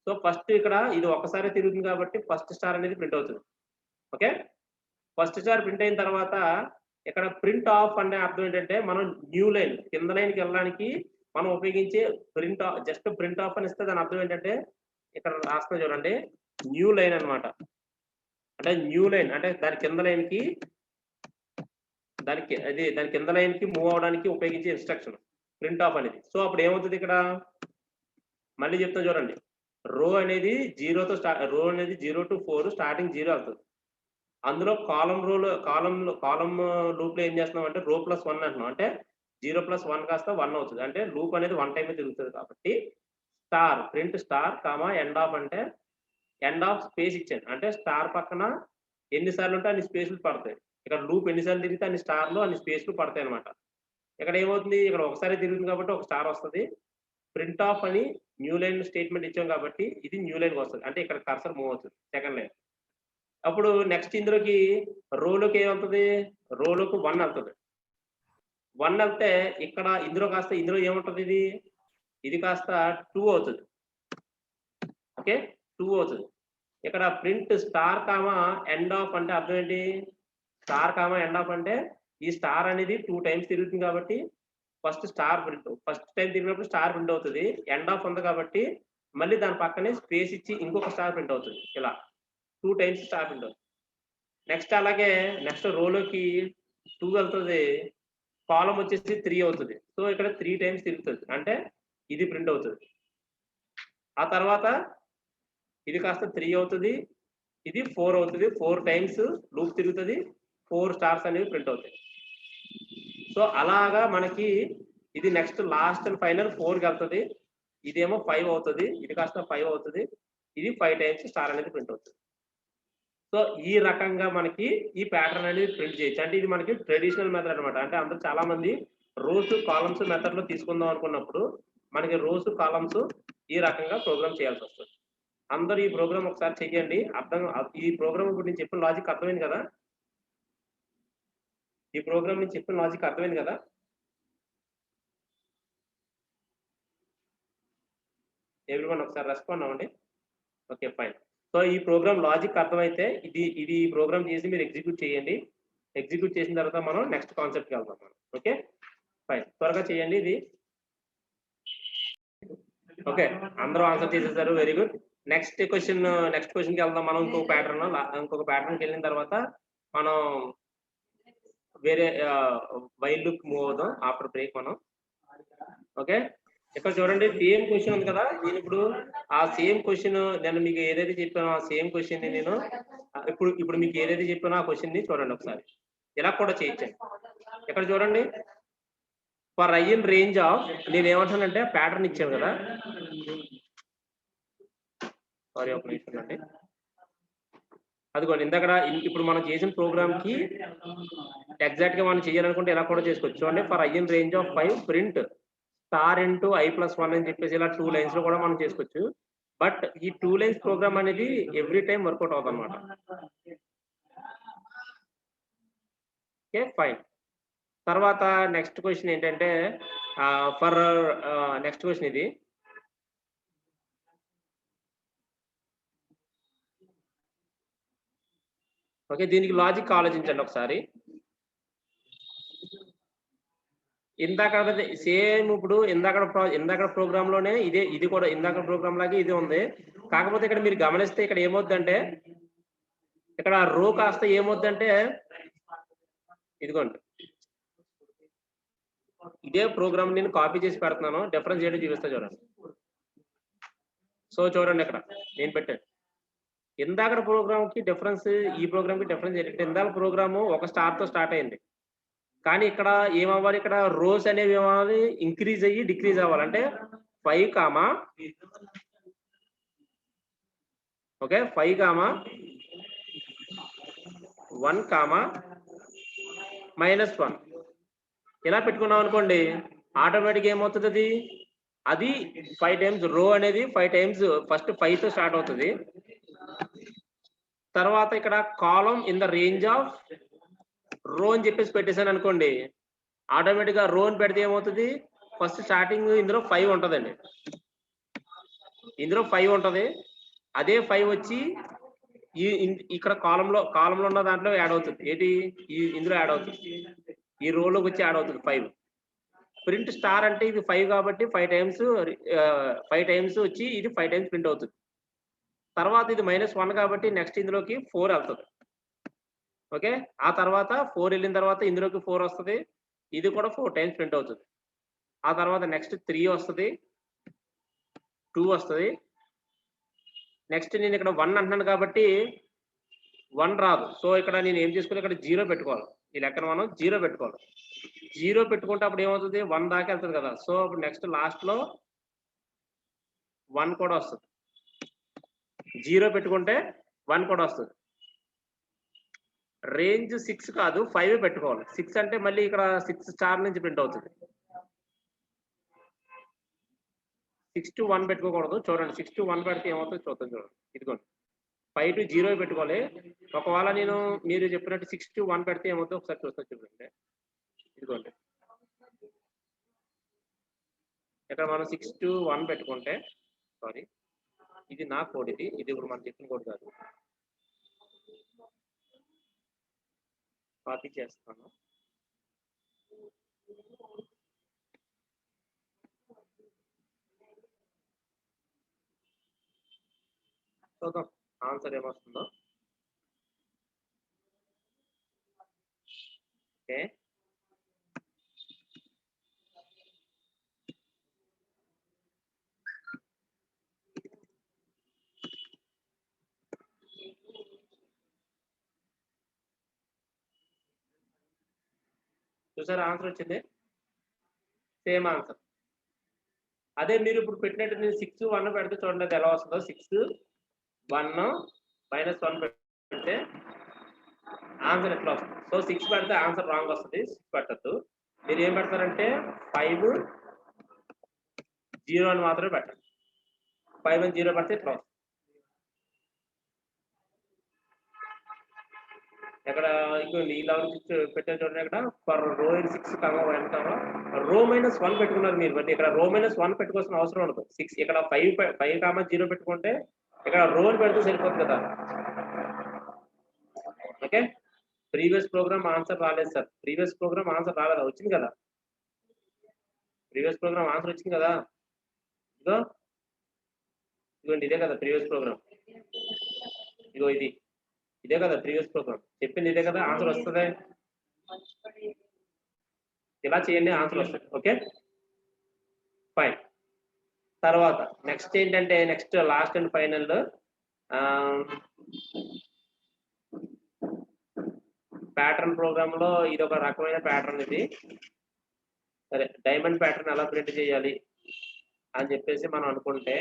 సో, ఫస్ట్ ఇక్కడ ఇది ఒక్కసారే తిరుగుతుంది కాబట్టి ఫస్ట్ స్టార్ అనేది ప్రింట్ అవుతది. ఓకే. ఫస్ట్ స్టార్ ప్రింట్ అయిన తర్వాత ఇక్కడ ప్రింట్ ఆఫ్ అనే అర్థం ఏంటంటే మనం న్యూ లైన్ కింద లైన్‌కెళ్ళడానికి మనం ఉపయోగించే జస్ట్ ప్రింట్ ఆఫ్ అని ఇస్తే దాని అర్థం ఏంటంటే ఇక్కడ రాస్తున్నా చూడండి, న్యూ లైన్ అన్నమాట. అంటే న్యూ లైన్ అంటే దాని కింద లైన్‌కి దాని కింద లైన్‌కి మూవ్ అవ్వడానికి ఉపయోగించే ఇన్‌స్ట్రక్షన్ ప్రింట్ ఆఫ్ అనేది. సో అప్పుడు ఏమవుతది ఇక్కడ? మళ్ళీ చెప్తున్నా చూడండి. రో అనేది 0 to 4 స్టార్టింగ్ 0 అవుతది. అందులో కాలమ్ లూప్‌లో ఏం చేస్తున్నామంటే రో ప్లస్ 1 అంటున్నాం. అంటే 0+1 కాస్త 1 అవుతది. అంటే లూప్ అనేది 1 టైమే తిరుగుతది కాబట్టి print star comma end of అంటే ఎండ్ ఆఫ్ స్పేస్ ఇచ్చాను. అంటే స్టార్ పక్కన ఎన్ని సార్లు ఉంటే అన్ని స్పేస్‌లు పడతాయి. ఇక్కడ లూప్ ఎన్ని సార్లు తిరిగితే అన్ని స్టార్‌లు అన్ని స్పేస్‌లు పడతాయన్నమాట. ఇక్కడ ఏమవుతుంది? ఇక్కడ ఒకసారి తిరుగుతుంది కాబట్టి ఒక స్టార్ వస్తది. ప్రింట్ ఆఫ్ అని న్యూ లైన్ స్టేట్మెంట్ ఇచ్చాం కాబట్టి ఇది న్యూ లైన్‌కి వస్తది. అంటే ఇక్కడ కర్సర్ మూవ్ అవుతది. Second line. అప్పుడు నెక్స్ట్ ఇందులోకి రోలోకి ఏమవుతది? రోలోకి 1 ఎళ్తది. 1 ఎళ్తే ఇక్కడ ఇందులో ఏముంటది ఇది? ఇది కాస్త 2 అవుతది. ఓకే. 2 అవుతది. ఇక్కడ print star comma end of అంటే అర్థం ఏంటి? స్టార్ కామా ఎండ్ ఆఫ్ అంటే ఈ స్టార్ అనేది 2 టైమ్స్ తిరుగుతుంది కాబట్టి ఫస్ట్ టైమ్ తిరిగినప్పుడు స్టార్ ప్రింట్ అవుతది. ఎండ్ ఆఫ్ ఉంది కాబట్టి మళ్ళీ దాని పక్కనే స్పేస్ ఇచ్చి ఇంకొక స్టార్ ప్రింట్ అవుతది. ఇలా 2 టైమ్స్ స్టార్ ప్రింట్ అవుతది. నెక్స్ట్ రోలోకి 2 వెళ్తది. కాలమ్ వచ్చేసి 3 అవుతది. సో ఇక్కడ 3 టైమ్స్ తిరుగుతది. అంటే ఇది ప్రింట్ అవుతది. ఆ తర్వాత ఇది కాస్త 3 అవుతది. ఇది 4 అవుతది. 4 టైమ్స్ లూప్ తిరుగుతది. 4 స్టార్స్ అనేవి ప్రింట్ అవుతాయి. సో అలాగా మనకి ఇది నెక్స్ట్ లాస్ట్ అండ్ ఫైనల్ 4కెళ్తది. ఇదేమో 5 అవుతది. ఇది కాస్త 5 అవుతది. ఇది 5 టైమ్స్ స్టార్ అనేది ప్రింట్ అవుతది. సో ఈ రకంగా మనకి ఈ ప్యాటర్న్ అనేది ప్రింట్ చేయొచ్చు. అంటే ఇది మనకి ట్రెడిషనల్ మెథడ్ అన్నమాట. అంటే అందరూ చాలా మంది రోస్, కాలమ్స్ మెథడ్‌లో తీసుకుందాం అనుకున్నప్పుడు మనకి రోస్, కాలమ్స్ ఈ రకంగా ప్రోగ్రామ్ చేయాల్సొస్తది. అందరూ ఈ ప్రోగ్రామ్ ఒకసారి చెయ్యండి. ఈ ప్రోగ్రామ్ ఇప్పుడు నేను చెప్పిన లాజిక్ అర్థమైంది కదా? ఈ ప్రోగ్రామ్ నేను చెప్పిన లాజిక్ అర్థమైంది కదా? ఎవ్రీవన్ ఒకసారి రెస్పాండ్ అవ్వండి. ఓకే. ఫైన్. సో ఈ ప్రోగ్రామ్ లాజిక్ అర్థమైతే ఇది ఈ ప్రోగ్రామ్ చేసి మీరు ఎగ్జిక్యూట్ చేయండి. ఎగ్జిక్యూట్ చేసిన తర్వాత మనం నెక్స్ట్ కాన్సెప్ట్‌కి వెళ్దాం మనం. ఓకే. ఫైన్. త్వరగా చేయండి ఇది. ఓకే. అందరూ ఆన్సర్ చేసేసారు. Very good. నెక్స్ట్ క్వెషన్‌కి వెళ్దాం మనం. ఇంకొక ప్యాటర్న్‌కి వెళ్ళిన తర్వాత మనం వేరే వైల్ లూప్ మూవ్ అవుదాం ఆఫ్టర్ బ్రేక్ మనం. ఓకే. ఇక్కడ చూడండి సేమ్ క్వెషన్ ఉంది కదా! నేనిప్పుడు ఆ సేమ్ క్వెషన్ నేను మీకు ఏదైతే చెప్పానో ఆ సేమ్ క్వెషన్‌ని నేను ఇప్పుడు మీకు ఏదైతే చెప్పానో ఆ క్వెషన్‌ని చూడండి ఒకసారి. ఇలా కూడా చేయొచ్చండి. ఇక్కడ చూడండి. For i in range of నేనేమంటానంటే ప్యాటర్న్ ఇచ్చాను కదా! సారీ ఒక నిమిషం అండి. అదిగోండి ఇప్పుడు మనం చేసిన ప్రోగ్రామ్‌కి ఎగ్జాక్ట్‌గా మనం చేయాలనుకుంటే ఇలా కూడా చేసుకోవచ్చు. చూడండి for i in range of 5 print star into i+1 అని చెప్పేసి ఇలా 2 లైన్స్‌లో కూడా మనం చేసుకోవచ్చు. బట్ ఈ 2 లైన్స్ ప్రోగ్రామ్ అనేది ఎవ్రీ టైమ్ వర్కౌట్ అవుతదన్నమాట. ఓకే. ఫైన్. తర్వాత నెక్స్ట్ క్వెషన్ ఏంటంటే నెక్స్ట్ క్వెషన్ ఇది. ఓకే. దీనికి లాజిక్ ఆలోచించండి ఒకసారి. సేమ్ ఇప్పుడు ఇందాకడ ప్రోగ్రామ్‌లోనే ఇది కూడా ఇందాకడ ప్రోగ్రామ్ లాగే ఇది ఉంది. కాకపోతే ఇక్కడ మీరు గమనిస్తే ఇక్కడ ఏమవుద్దంటే ఇక్కడ రో కాస్త ఏమవుద్దంటే ఇదిగోండి. ఇదే ప్రోగ్రామ్ నేను కాపీ చేసి పెడుతున్నాను. డిఫరెన్స్ ఏంటో చూపిస్తా చూడండి. సో చూడండి ఇక్కడ నేను పెట్టాను. ఇందాకడ ప్రోగ్రామ్‌కి డిఫరెన్స్ ఈ ప్రోగ్రామ్‌కి డిఫరెన్స్ ఏంటంటే ఇందాక ప్రోగ్రామ్ ఒక స్టార్‌తో స్టార్ట్ అయింది. కానీ ఇక్కడ ఏమవ్వాలి ఇక్కడ రోస్ అనేవి ఏమవ్వాలి ఇంక్రీజ్ అయ్యి డిక్రీజ్ అవ్వాలి. అంటే 5 కామా ఓకే 5 కామా 1 కామా -1 ఇలా పెట్టుకున్నాం అనుకోండి ఆటోమేటిక్ ఏమవుతుంది అది 5 టైమ్స్ రో అనేది 5 టైమ్స్ ఫస్ట్ 5తో స్టార్ట్ అవుతుంది. తర్వాత ఇక్కడ column in the range of రో అని చెప్పేసి పెట్టేశాను అనుకోండి ఆటోమేటిక్ గా రో అని పెడితే ఏమవుతుంది ఫస్ట్ స్టార్టింగ్ ఇందులో 5 ఉంటదండి. ఇందులో 5 ఉంటది. అదే 5 వచ్చి ఇక్కడ కాలంలో ఉన్న దాంట్లో యాడ్ అవుతుంది. ఇందులో యాడ్ అవుతుంది. ఈ రోలోకి వచ్చి యాడ్ అవుతుంది 5. ప్రింట్ స్టార్ అంటే ఇది 5 కాబట్టి 5 టైమ్స్ వచ్చి ఇది 5 టైమ్స్ ప్రింట్ అవుతుంది. తర్వాత ఇది -1 కాబట్టి నెక్స్ట్ ఇందులోకి 4 వెళ్తది. ఓకే. ఆ తర్వాత 4 వెళ్ళిన తర్వాత ఇందులోకి 4 వస్తది. ఇది కూడా 4 టైమ్స్ ప్రింట్ అవుతది. ఆ తర్వాత నెక్స్ట్ 3 వస్తది. 2 వస్తది. నెక్స్ట్ నేను ఇక్కడ 1 అంటున్నాను కాబట్టి 1 రాదు. సో ఇక్కడ నేను ఏం చేసుకోవాలి, ఇక్కడ 0 పెట్టుకోవాలి. ఈ లెక్కన మనం 0 పెట్టుకోవాలి. 0 పెట్టుకుంటే అప్పుడు ఏమవుతది, 1 దాకా వెళ్తది కదా! సో అప్పుడు నెక్స్ట్ లాస్ట్‌లో 1 కూడా వస్తది. 0 పెట్టుకుంటే 1 కూడా వస్తది. రేంజ్ 6 కాదు 5 పెట్టుకోవాలి. 6 అంటే మళ్ళీ ఇక్కడ 6 స్టార్ నుంచి ప్రింట్ అవుతది. 6-1 పెట్టుకోకూడదు. చూడండి 6-1 పెడితే ఏమవుతదో చూద్దాం చూడండి. ఇదిగోండి. 5-0 పెట్టుకోవాలి. ఒకవేళ మీరు చెప్పినట్టు 6-1 పెడితే ఏమవుతుందో ఒకసారి చూస్తా చూడండి. ఇదిగోండి. ఇక్కడ మనం 6-1 పెట్టుకుంటే సారీ ఇది నా కోడ్ ఇది. ఇది ఇప్పుడు మనం చెప్పిన కోడ్ కాదు. కాపీ చేస్తాను. చూద్దాం ఆన్సర్ ఏమొస్తుందో. ఓకే. చూసారా ఆన్సర్ వచ్చింది. Same answer. అదే మీరు ఇప్పుడు పెట్టినట్టు నేను 6-1 పెడితే చూడండి అది ఎలా వస్తుందో. 6-1 -1 పెడితే ఆన్సర్ ఎట్లా వస్తుంది. సో 6 పెడితే ఆన్సర్ రాంగ్ వస్తుంది. 6 పెట్టద్దు. మీరు ఏం పెడతారంటే 5-0 అని మాత్రమే పెట్టండి. 5 అని 0 పెడితే ఇట్లా వస్తుంది. ఇక్కడ ఇంకోండి ఈ లెవెల్ 6 పెట్టారు చూడండి. ఇక్కడ ఫర్ రో ఇన్ 6 కమా 1 కమా రో -1 పెట్టుకున్నారు మీరు. బట్ ఇక్కడ రో -1 పెట్టుకోవాల్సిన అవసరం ఉండదు. 6 ఇక్కడ 5-0 పెట్టుకుంటే ఇక్కడ రో అని పెడితే సరిపోతుంది కదా. ఓకే. ప్రీవియస్ ప్రోగ్రామ్ ఆన్సర్ రాలేదు సార్. ప్రీవియస్ ప్రోగ్రామ్ ఆన్సర్ రాలేదా? వచ్చింది కదా. ప్రీవియస్ ప్రోగ్రామ్ ఆన్సర్ వచ్చింది కదా. ఇదిగోండి ఇదే కదా ప్రీవియస్ ప్రోగ్రామ్. ఇదిగో ఇదే కదా ప్రీవియస్ ప్రోగ్రామ్. చెప్పింది ఇదే కదా. ఆన్సర్ వస్తుంది. ఇలా చేయండి ఆన్సర్ వస్తుంది. Okay fine. తర్వాత నెక్స్ట్ ఏంటంటే next last and final pattern program లో ఇది ఒక రకమైన ప్యాటర్న్. ఇది సరే డైమండ్ ప్యాటర్న్ ఎలా ప్రింట్ చేయాలి అని చెప్పేసి మనం అనుకుంటే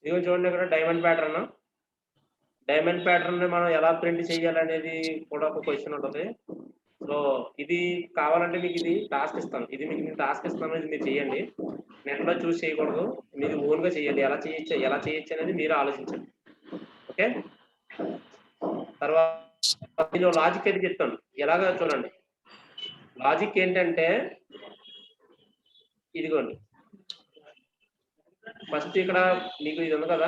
ఇదిగో చూడండి ఇక్కడ డైమండ్ ప్యాటర్న్ మనం ఎలా ప్రింట్ చేయాలనేది కూడా ఒక క్వశ్చన్ ఉంటుంది. సో ఇది కావాలంటే మీకు ఇది టాస్క్ ఇస్తాను. ఇది మీకు నేను టాస్క్ ఇస్తాను. ఇది మీరు చేయండి. నెట్లో చూసి చేయకూడదు. మీరు ఓన్గా చేయండి. ఎలా చేయొచ్చు అనేది మీరు ఆలోచించండి. ఓకే. తర్వాత నేను లాజిక్ అయితే చెప్తాను. ఎలాగో చూడండి. లాజిక్ ఏంటంటే ఇదిగోండి ఫస్ట్ ఇక్కడ మీకు ఇది ఉంది కదా.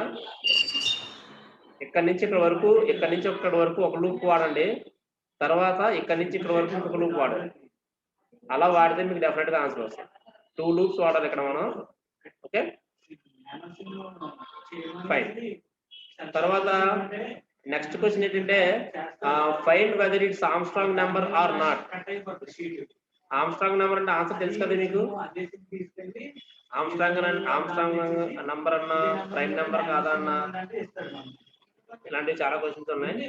ఇక్కడి నుంచి ఇక్కడ వరకు ఒక లూప్ వాడండి. తర్వాత ఇక్కడి నుంచి ఇక్కడ వరకు ఇంకొక లూప్ వాడండి. అలా వాడితే మీకు డెఫినెట్ గా ఆన్సర్ వస్తుంది. 2 లూప్స్ వాడాలి ఇక్కడ మనం. Okay fine. తర్వాత నెక్స్ట్ క్వశ్చన్ ఏంటంటే find whether it's Armstrong number or not. Armstrong number అంటే ఆన్సర్ తెలుసు కదా మీకు. ఆర్మ్స్ట్రాంగ్ నంబర్ అన్నా ప్రైమ్ నెంబర్ కాదా అన్నా ఇలాంటివి చాలా క్వశ్చన్స్ ఉన్నాయి.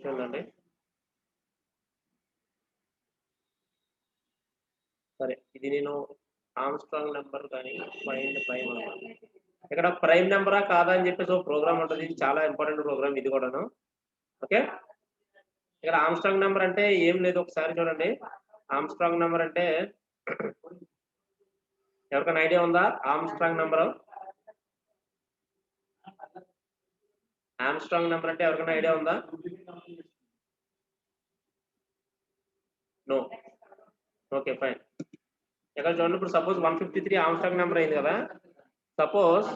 చూడండి సరే ఇది నేను ఆర్మ్స్ట్రాంగ్ నెంబర్ కానీ ఫైండ్ ప్రైమ్ అన్నా. ఇక్కడ ప్రైమ్ నెంబరా కాదా అని చెప్పేసి ఒక ప్రోగ్రామ్ ఉంటుంది. ఇది చాలా ఇంపార్టెంట్ ప్రోగ్రామ్ ఇది కూడాను. ఓకే, ఇక్కడ ఆమ్స్ట్రాంగ్ నెంబర్ అంటే ఏం లేదు, ఒకసారి చూడండి. ఆమ్స్ట్రాంగ్ నెంబర్ అంటే ఎవరికైనా ఐడియా ఉందా? ఆమ్స్ట్రాంగ్ నెంబర్, ఆమ్స్ట్రాంగ్ నెంబర్ అంటే ఎవరికైనా ఐడియా ఉందా? నో. Okay fine. ఇక్కడ చూడండి, ఇప్పుడు సపోజ్ 153 ఆమ్స్ట్రాంగ్ నెంబర్ అయింది కదా. సపోజ్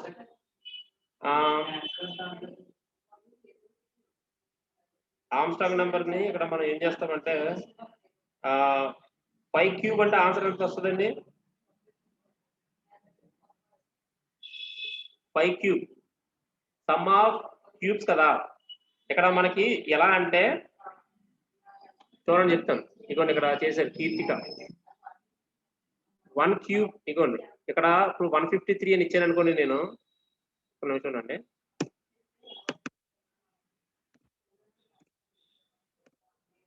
ఆమ్స్ట్రాంగ్ నెంబర్ ని ఇక్కడ మనం ఏం చేస్తామంటే 5 క్యూబ్ అంటే ఆన్సర్ ఎంత వస్తుందండి? 5 క్యూబ్ సమ్ ఆఫ్ క్యూబ్స్ కదా. ఇక్కడ మనకి ఎలా అంటే చూడండి చెప్తాను. ఇదిగోండి ఇక్కడ చేశారు కీర్తిక 1 క్యూబ్. ఇదిగోండి ఇక్కడ ఇప్పుడు 153 అని ఇచ్చాను అనుకోండి నేను. ఒక నిమిషం అండి.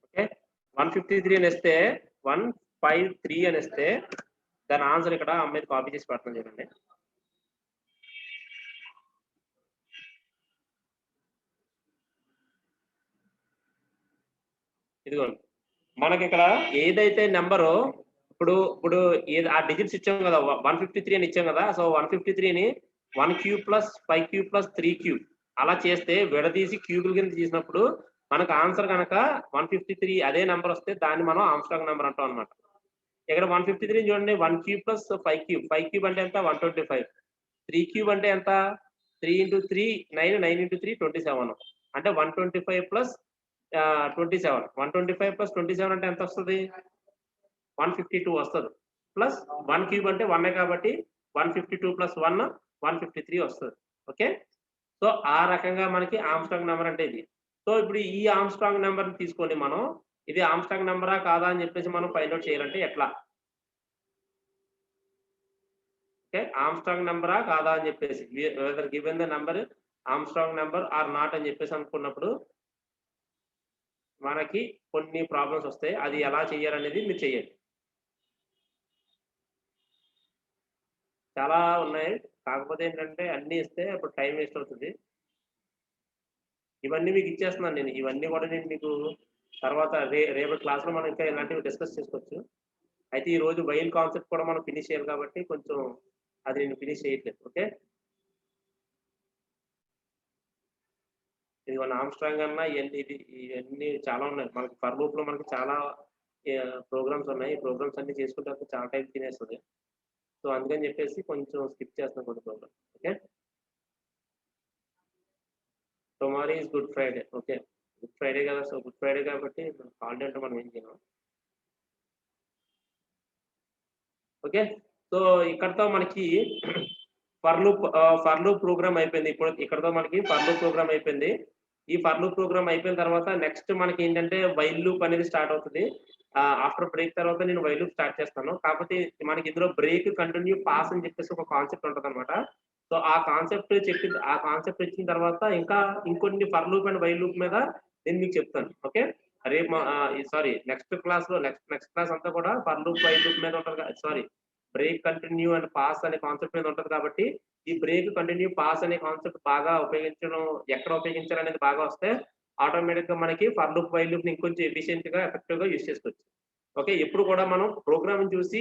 ఓకే, 153 అని ఇస్తే 153 అని ఇస్తే దాని ఆన్సర్ ఇక్కడ అమ్మాయి కాపీ చేసి పెడతాను చూడండి. ఇదిగోండి మనకి ఇక్కడ ఏదైతే నెంబరు ఇప్పుడు ఆ డిజిట్స్ ఇచ్చాం కదా, 153 అని ఇచ్చాం కదా. సో 153ని 1 cube plus 5 cube plus 3 cube అలా చేస్తే విడదీసి క్యూబుల కింద తీసినప్పుడు మనకు ఆన్సర్ కనుక 153 అదే నెంబర్ వస్తే దాన్ని మనం ఆమ్స్ట్రాంగ్ నెంబర్ అంటాం అనమాట. ఇక్కడ 153 చూడండి, 1 క్యూబ్ ప్లస్ 5 క్యూబ్. 5 క్యూబ్ అంటే ఎంత? 125. 3 క్యూబ్ అంటే ఎంత? 3 into 3 9, 9 into 3 27. అంటే 125 ప్లస్ 27. 125 ప్లస్ 27 అంటే ఎంత వస్తుంది? 152 వస్తుంది. ప్లస్ 1 క్యూబ్ అంటే 1 కాబట్టి 152 ప్లస్ 1 153 వస్తుంది. ఓకే, సో ఆ రకంగా మనకి ఆమ్స్ట్రాంగ్ నెంబర్ అంటే ఇది. సో ఇప్పుడు ఈ ఆమ్స్ట్రాంగ్ నెంబర్ తీసుకోండి మనం, ఇది ఆమ్స్ట్రాంగ్ నెంబరా కాదా అని చెప్పేసి మనం ఫైండ్ అవుట్ చేయాలంటే ఎట్లా? ఓకే, ఆమ్స్ట్రాంగ్ నెంబరా కాదా అని చెప్పేసి whether given the number Armstrong number or not అని చెప్పేసి అనుకున్నప్పుడు మనకి కొన్ని ప్రాబ్లమ్స్ వస్తాయి. అది ఎలా చేయాలనేది మీరు చేయండి. చాలా ఉన్నాయి, కాకపోతే ఏంటంటే అన్ని ఇస్తే అప్పుడు టైం వేస్ట్ అవుతుంది. ఇవన్నీ మీకు ఇచ్చేస్తున్నాను నేను. ఇవన్నీ కూడా నేను మీకు తర్వాత రేపటి క్లాస్లో మనం ఇంకా ఇలాంటివి డిస్కస్ చేసుకోవచ్చు. అయితే ఈ రోజు వైల్ కాన్సెప్ట్ కూడా మనం ఫినిష్ చేయాలి కాబట్టి కొంచెం అది నేను ఫినిష్ చేయట్లేదు. ఓకే, ఇది మన ఆమ్స్ట్రాంగ్ అన్నా ఇవన్నీ చాలా ఉన్నాయి. మనకి ఫర్ లూప్ లో మనకి చాలా ప్రోగ్రామ్స్ ఉన్నాయి. ఈ ప్రోగ్రామ్స్ అన్ని చేసుకుంటే చాలా టైం తినేస్తుంది. సో అందుకని చెప్పేసి కొంచెం స్కిప్ చేస్తున్నాం కొన్ని program. Okay, tomorrow is Good Friday. Okay, Good Friday కదా. సో గుడ్ ఫ్రైడే కాబట్టి హాలిడే అంటే మనం ఏం చేయలేం. ఓకే, సో ఇక్కడతో మనకి ఫర్ లూప్ ప్రోగ్రామ్ అయిపోయింది. ఇప్పుడు ఇక్కడతో మనకి ఫర్ లూప్ ప్రోగ్రామ్ అయిపోయింది. ఈ ఫర్ లూప్ ప్రోగ్రామ్ అయిపోయిన తర్వాత నెక్స్ట్ మనకి ఏంటంటే వైల్ లూప్ అనేది స్టార్ట్ అవుతుంది. ఆఫ్టర్ బ్రేక్ తర్వాత నేను వైల్ లూప్ స్టార్ట్ చేస్తాను. కాకపోతే మనకి ఇందులో బ్రేక్, కంటిన్యూ, పాస్ అని చెప్పేసి ఒక కాన్సెప్ట్ ఉంటుంది అనమాట. సో ఆ కాన్సెప్ట్ ఇచ్చిన తర్వాత ఇంకా ఇంకొన్ని for loop and while loop మీద నేను మీకు చెప్తాను. ఓకే, రేపు నెక్స్ట్ క్లాస్ అంతా కూడా ఫర్ లూప్, వైల్ లూప్ మీద ఉంటుంది. Sorry, break, continue and pass అనే కాన్సెప్ట్ మీద ఉంటుంది. కాబట్టి ఈ బ్రేక్, కంటిన్యూ, పాస్ అనే కాన్సెప్ట్ బాగా ఎక్కడ ఉపయోగించాలనేది బాగా వస్తే ఆటోమేటిక్ గా మనకి ఫర్ లూప్, వైల్ లూప్ ని ఇంకొంచెం ఎఫిషియెంట్ గా, ఎఫెక్టివ్ గా యూజ్ చేసుకోవచ్చు. ఓకే, ఎప్పుడు కూడా మనం ప్రోగ్రామ్ చూసి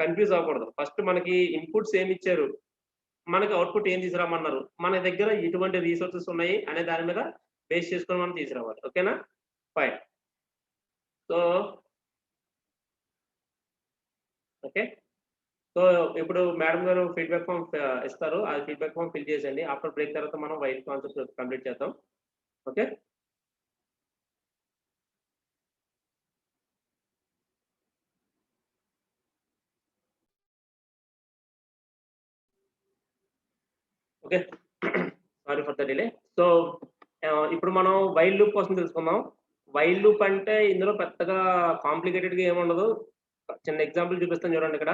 కన్ఫ్యూజ్ అవ్వకూడదు. ఫస్ట్ మనకి ఇన్పుట్స్ ఏమి ఇచ్చారు, మనకి అవుట్పుట్ ఏం తీసుకురామన్నారు, మన దగ్గర ఎటువంటి రీసోర్సెస్ ఉన్నాయి అనే దాని మీద బేస్ చేసుకొని మనం తీసుకురావాలి. ఓకేనా, ఫైన్. సో ఓకే, సో ఇప్పుడు మేడం గారు ఫీడ్బ్యాక్ ఫామ్ ఇస్తారు. ఆ ఫీడ్బ్యాక్ ఫామ్ ఫిల్ చేసేయండి. ఆఫ్టర్ బ్రేక్ తర్వాత మనం వైల్ కాన్సెప్ట్ కంప్లీట్ చేద్దాం. Okay, okay, sorry for the delay. So ఇప్పుడు మనం వైల్ లూప్ కోసం తెలుసుకుందాం. వైల్ లూప్ అంటే ఇందులో పెద్దగా కాంప్లికేటెడ్ గా ఏముండదు. చిన్న ఎగ్జాంపుల్ చూపిస్తాను చూడండి. ఇక్కడ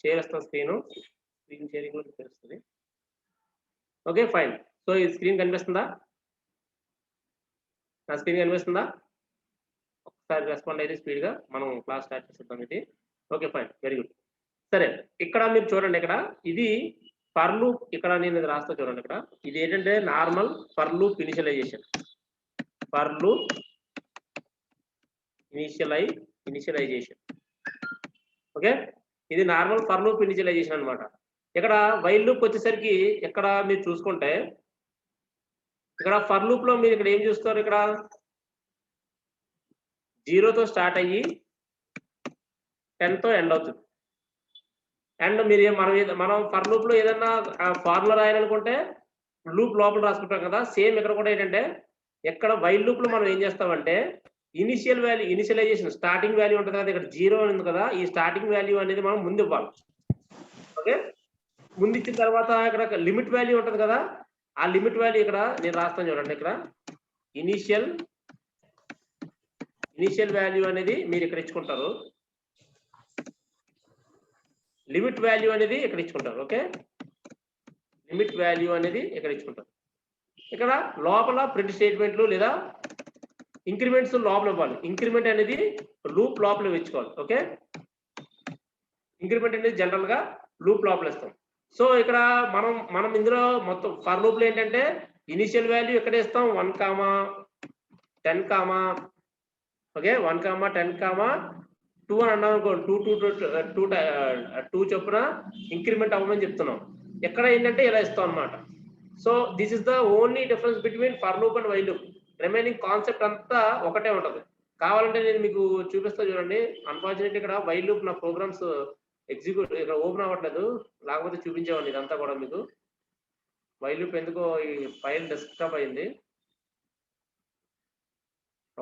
షేర్ చేస్తాను స్క్రీన్ షేరింగ్ లో తెలుస్తుంది. Okay fine. సో ఈ స్క్రీన్ కనిపిస్తుందా? నా స్క్రీన్ కనిపిస్తుందా? ఒకసారి రెస్పాండ్ అయితే స్పీడ్ గా మనం క్లాస్ స్టార్ట్ చేసేద్దాం. ఇది ఓకే ఫైన్, వెరీ గుడ్. సరే, ఇక్కడ మీరు చూడండి. ఇక్కడ ఇది ఫర్ లూప్ ఇక్కడ నేను ఇది రాస్తా చూడండి. ఇక్కడ ఇది ఏంటంటే normal for loop initialisation. For loop initialisation. Okay, ఇది నార్మల్ ఫర్ లూప్ ఇనిషియలైజేషన్ అన్నమాట. ఇక్కడ వైల్ లూప్ వచ్చేసరికి ఇక్కడ మీరు చూసుకుంటే ఇక్కడ ఫర్ లూప్ లో మీరు ఇక్కడ ఏం చూస్తారు, ఇక్కడ 0తో స్టార్ట్ అయ్యి 10తో ఎండ్ అవుతుంది. అండ్ మీరు మనం ఫర్ లూప్ లో ఏదన్నా ఫార్ములా రాయాలనుకుంటే లూప్ లోపల రాసుకుంటాం కదా, సేమ్ ఇక్కడ కూడా ఏంటంటే ఎక్కడ వైల్ లూప్ లో మనం ఏం చేస్తామంటే ఇనిషియలైజేషన్ స్టార్టింగ్ వాల్యూ ఉంటుంది కదా, ఇక్కడ 0 ఉంది కదా, ఈ స్టార్టింగ్ వాల్యూ అనేది మనం ముందు ఇవ్వాలి. ఓకే, ముందు ఇచ్చిన తర్వాత ఇక్కడ లిమిట్ వాల్యూ ఉంటుంది కదా, ఆ లిమిట్ వాల్యూ ఇక్కడ నేను రాస్తాను చూడండి. ఇక్కడ ఇనిషియల్ వాల్యూ అనేది మీరు ఇక్కడ ఇచ్చుకుంటారు, లిమిట్ వాల్యూ అనేది ఇక్కడ ఇచ్చుకుంటారు. ఓకే, లిమిట్ వాల్యూ అనేది ఇక్కడ ఇచ్చుకుంటారు. ఇక్కడ లోపల ప్రింట్ స్టేట్మెంట్లు లేదా ఇంక్రిమెంట్స్ లోపల ఇవ్వాలి. ఇంక్రిమెంట్ అనేది లూప్ లోపల ఇచ్చుకోవాలి. ఓకే, ఇంక్రిమెంట్ అనేది జనరల్ గా లూప్ లోపల ఇస్తాం. సో ఇక్కడ మనం ఇందులో మొత్తం ఫర్ లూప్ లో ఏంటంటే ఇనిషియల్ వాల్యూ ఎక్కడ ఇస్తాం 1, 10, ఓకే 1, 10, 2 అని అన్నాం అనుకో, 2 చొప్పున ఇంక్రిమెంట్ అవ్వమని చెప్తున్నాం. ఎక్కడ ఏంటంటే ఇలా ఇస్తాం అన్నమాట. So this is the only difference between for loop and while loop. Remaining concept అంతా ఒకటే ఉంటది. కావాలంటే నేను మీకు చూపిస్తా చూడండి. అన్ఫార్చునేట్లీ ఇక్కడ వైల్ లూప్ నా ప్రోగ్రామ్స్ ఎగ్జిక్యూట్ ఇక్కడ ఓపెన్ అవ్వట్లేదు, లేకపోతే చూపించేవాడిని ఇదంతా కూడా మీకు. వైల్ లూప్ ఎందుకో ఈ ఫైల్ డెస్క్టాప్ అయింది.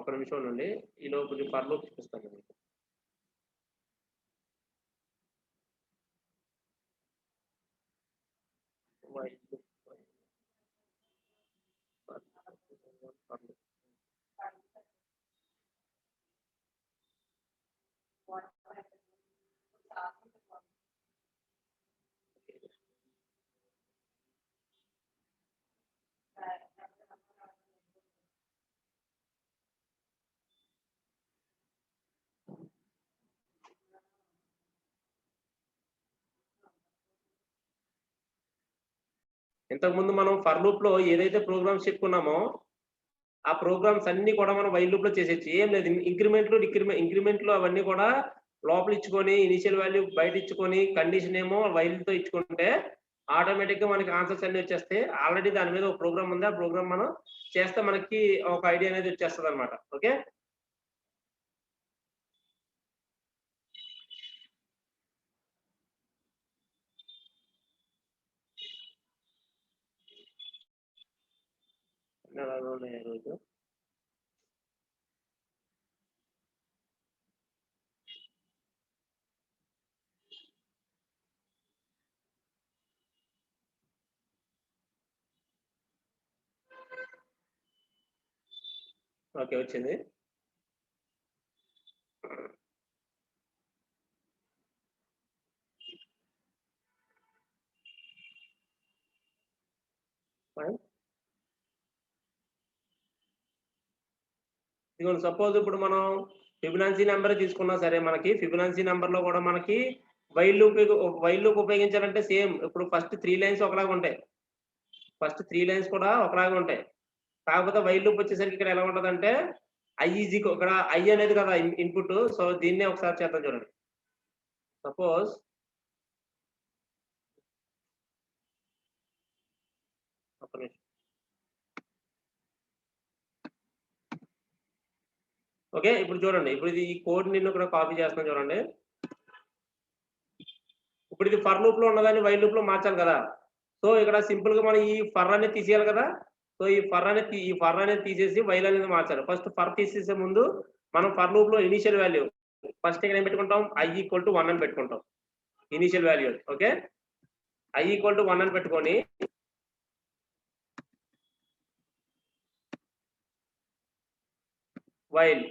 ఒక నిమిషం ఉండండి, ఈ లోపు ఫర్ లూప్ చూపిస్తాను మీకు. వైల్ లూప్ ఇంతకుముందు మనం ఫర్ లూప్ లో ఏదైతే ప్రోగ్రామ్స్ చెప్పుకున్నామో ఆ ప్రోగ్రామ్స్ అన్ని కూడా మనం వైల్ లూప్ లో చేసేచ్చు. ఏం లేదు, ఇంక్రిమెంట్లు అవన్నీ కూడా లోపల ఇచ్చుకొని ఇనిషియల్ వాల్యూ బయట ఇచ్చుకొని కండిషన్ ఏమో వైల్ తో ఇచ్చుకుంటే ఆటోమేటిక్ గా మనకి ఆన్సర్స్ అన్ని వచ్చేస్తాయి. ఆల్రెడీ దాని మీద ఒక ప్రోగ్రామ్ ఉంది, ఆ ప్రోగ్రామ్ మనం చేస్తే మనకి ఒక ఐడియా అనేది వచ్చేస్తుంది అనమాట. ఓకే, రోజు ఓకే వచ్చింది. ఇదిగోండి, సపోజ్ ఇప్పుడు మనం ఫిబొనాచి నెంబర్ తీసుకున్నా సరే, మనకి ఫిబొనాచి నెంబర్ లో కూడా మనకి వైల్ లూప్ ఉపయోగించాలంటే సేమ్ ఇప్పుడు ఫస్ట్ 3 లైన్స్ ఒకలాగా ఉంటాయి, కూడా ఒకలాగా ఉంటాయి. కాకపోతే వైల్ లూప్ వచ్చేసరికి ఇక్కడ ఎలా ఉంటదంటే ఇక్కడ ఐ అనేది కదా ఇన్పుట్. సో దీన్నే ఒకసారి చేద్దాం చూడండి. సపోజ్ ఒక్క నిమిషం. ఓకే, ఇప్పుడు చూడండి, ఇప్పుడు ఇది ఈ కోడ్ నేను ఇక్కడ కాపీ చేస్తాను చూడండి. ఇప్పుడు ఇది ఫర్ లూప్ లో ఉన్నదాన్ని వైల్ లూప్ లో మార్చాలి కదా. సో ఇక్కడ సింపుల్ గా మనం ఈ ఫర్ అనేది తీసేయాలి కదా. సో ఈ ఫర్ అనేది తీసేసి వైల్ అనేది మార్చాలి. ఫస్ట్ ఫర్ తీసేసే ముందు మనం ఫర్ లూప్ లో ఇనిషియల్ వాల్యూ ఫస్ట్ ఇక్కడ ఏం పెట్టుకుంటాం, i = 1 అని పెట్టుకుంటాం ఇనిషియల్ వాల్యూ. ఓకే, i = 1 అని పెట్టుకొని వైల్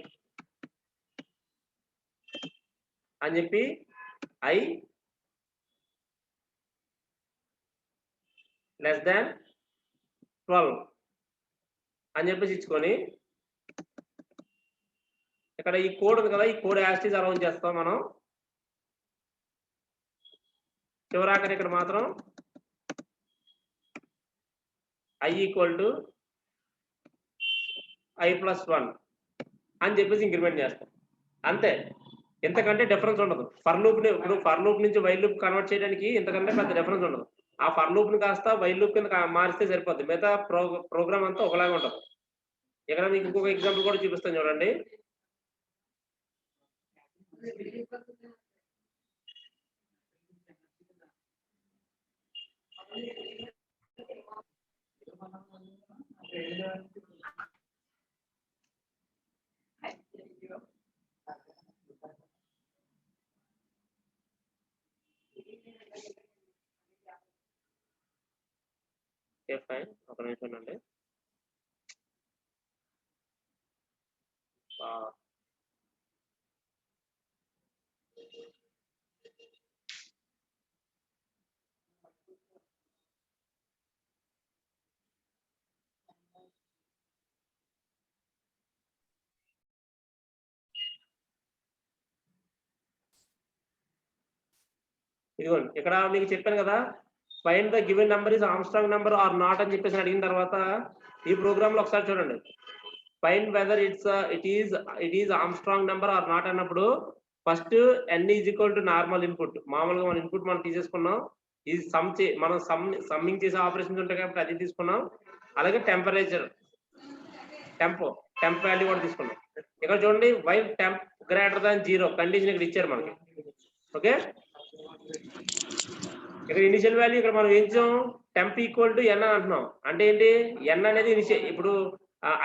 అని చెప్పి i <12 12 అని చెప్పేసి ఇచ్చుకొని ఇక్కడ ఈ కోడ్ ఉంది కదా, ఈ code as it is allow చేస్తాం మనం. చివరాకని ఇక్కడ మాత్రం i equal to i plus 1 అని చెప్పేసి ఇంక్రిమెంట్ చేస్తాం అంతే. ఎంతకంటే డిఫరెన్స్ ఉండదు. ఫర్ లూప్ని ఇప్పుడు ఫర్ లూప్ నుంచి వైల్ లూప్ కన్వర్ట్ చేయడానికి ఇంతకంటే పెద్ద డిఫరెన్స్ ఉండదు. ఆ ఫర్ లూప్ని కాస్త వైల్ లూప్ కింద మారిస్తే సరిపోద్ది. మిగతా ప్రోగ్రామ్ అంతా ఒకలాగా ఉంటుంది. ఇక్కడ మీకు ఇంకొక ఎగ్జాంపుల్ కూడా చూపిస్తాను చూడండి. ఫైన్, ఒక నిమిషం అండి. ఇదిగోండి, ఇక్కడ మీకు చెప్పాను కదా, find the given number is Armstrong number or not అని చెప్పేసి అడిగిన తర్వాత ఈ ప్రోగ్రామ్ లో ఒకసారి చూడండి. Find whether it is Armstrong number or not అన్నప్పుడు first n is equal to normal input. మామూలుగా మన ఇన్పుట్ మనం తీసేసుకున్నాం. ఇది మనం సమ్మింగ్ చేసే ఆపరేషన్స్ ఉంటాయి కాబట్టి అది తీసుకున్నాం. అలాగే టెంపరేచర్ టెంప్ వాల్యూ కూడా తీసుకున్నాం. ఇక్కడ చూడండి, while temp greater than 0 condition ఇక్కడ ఇచ్చారు మనకి. ఓకే, ఇక్కడ ఇనిషియల్ వాల్యూ ఇక్కడ మనం ఏం చేసాం, టెంప్ ఈక్వల్ టు n అంటున్నాం. అంటే ఏంటి, n అనేది ఇప్పుడు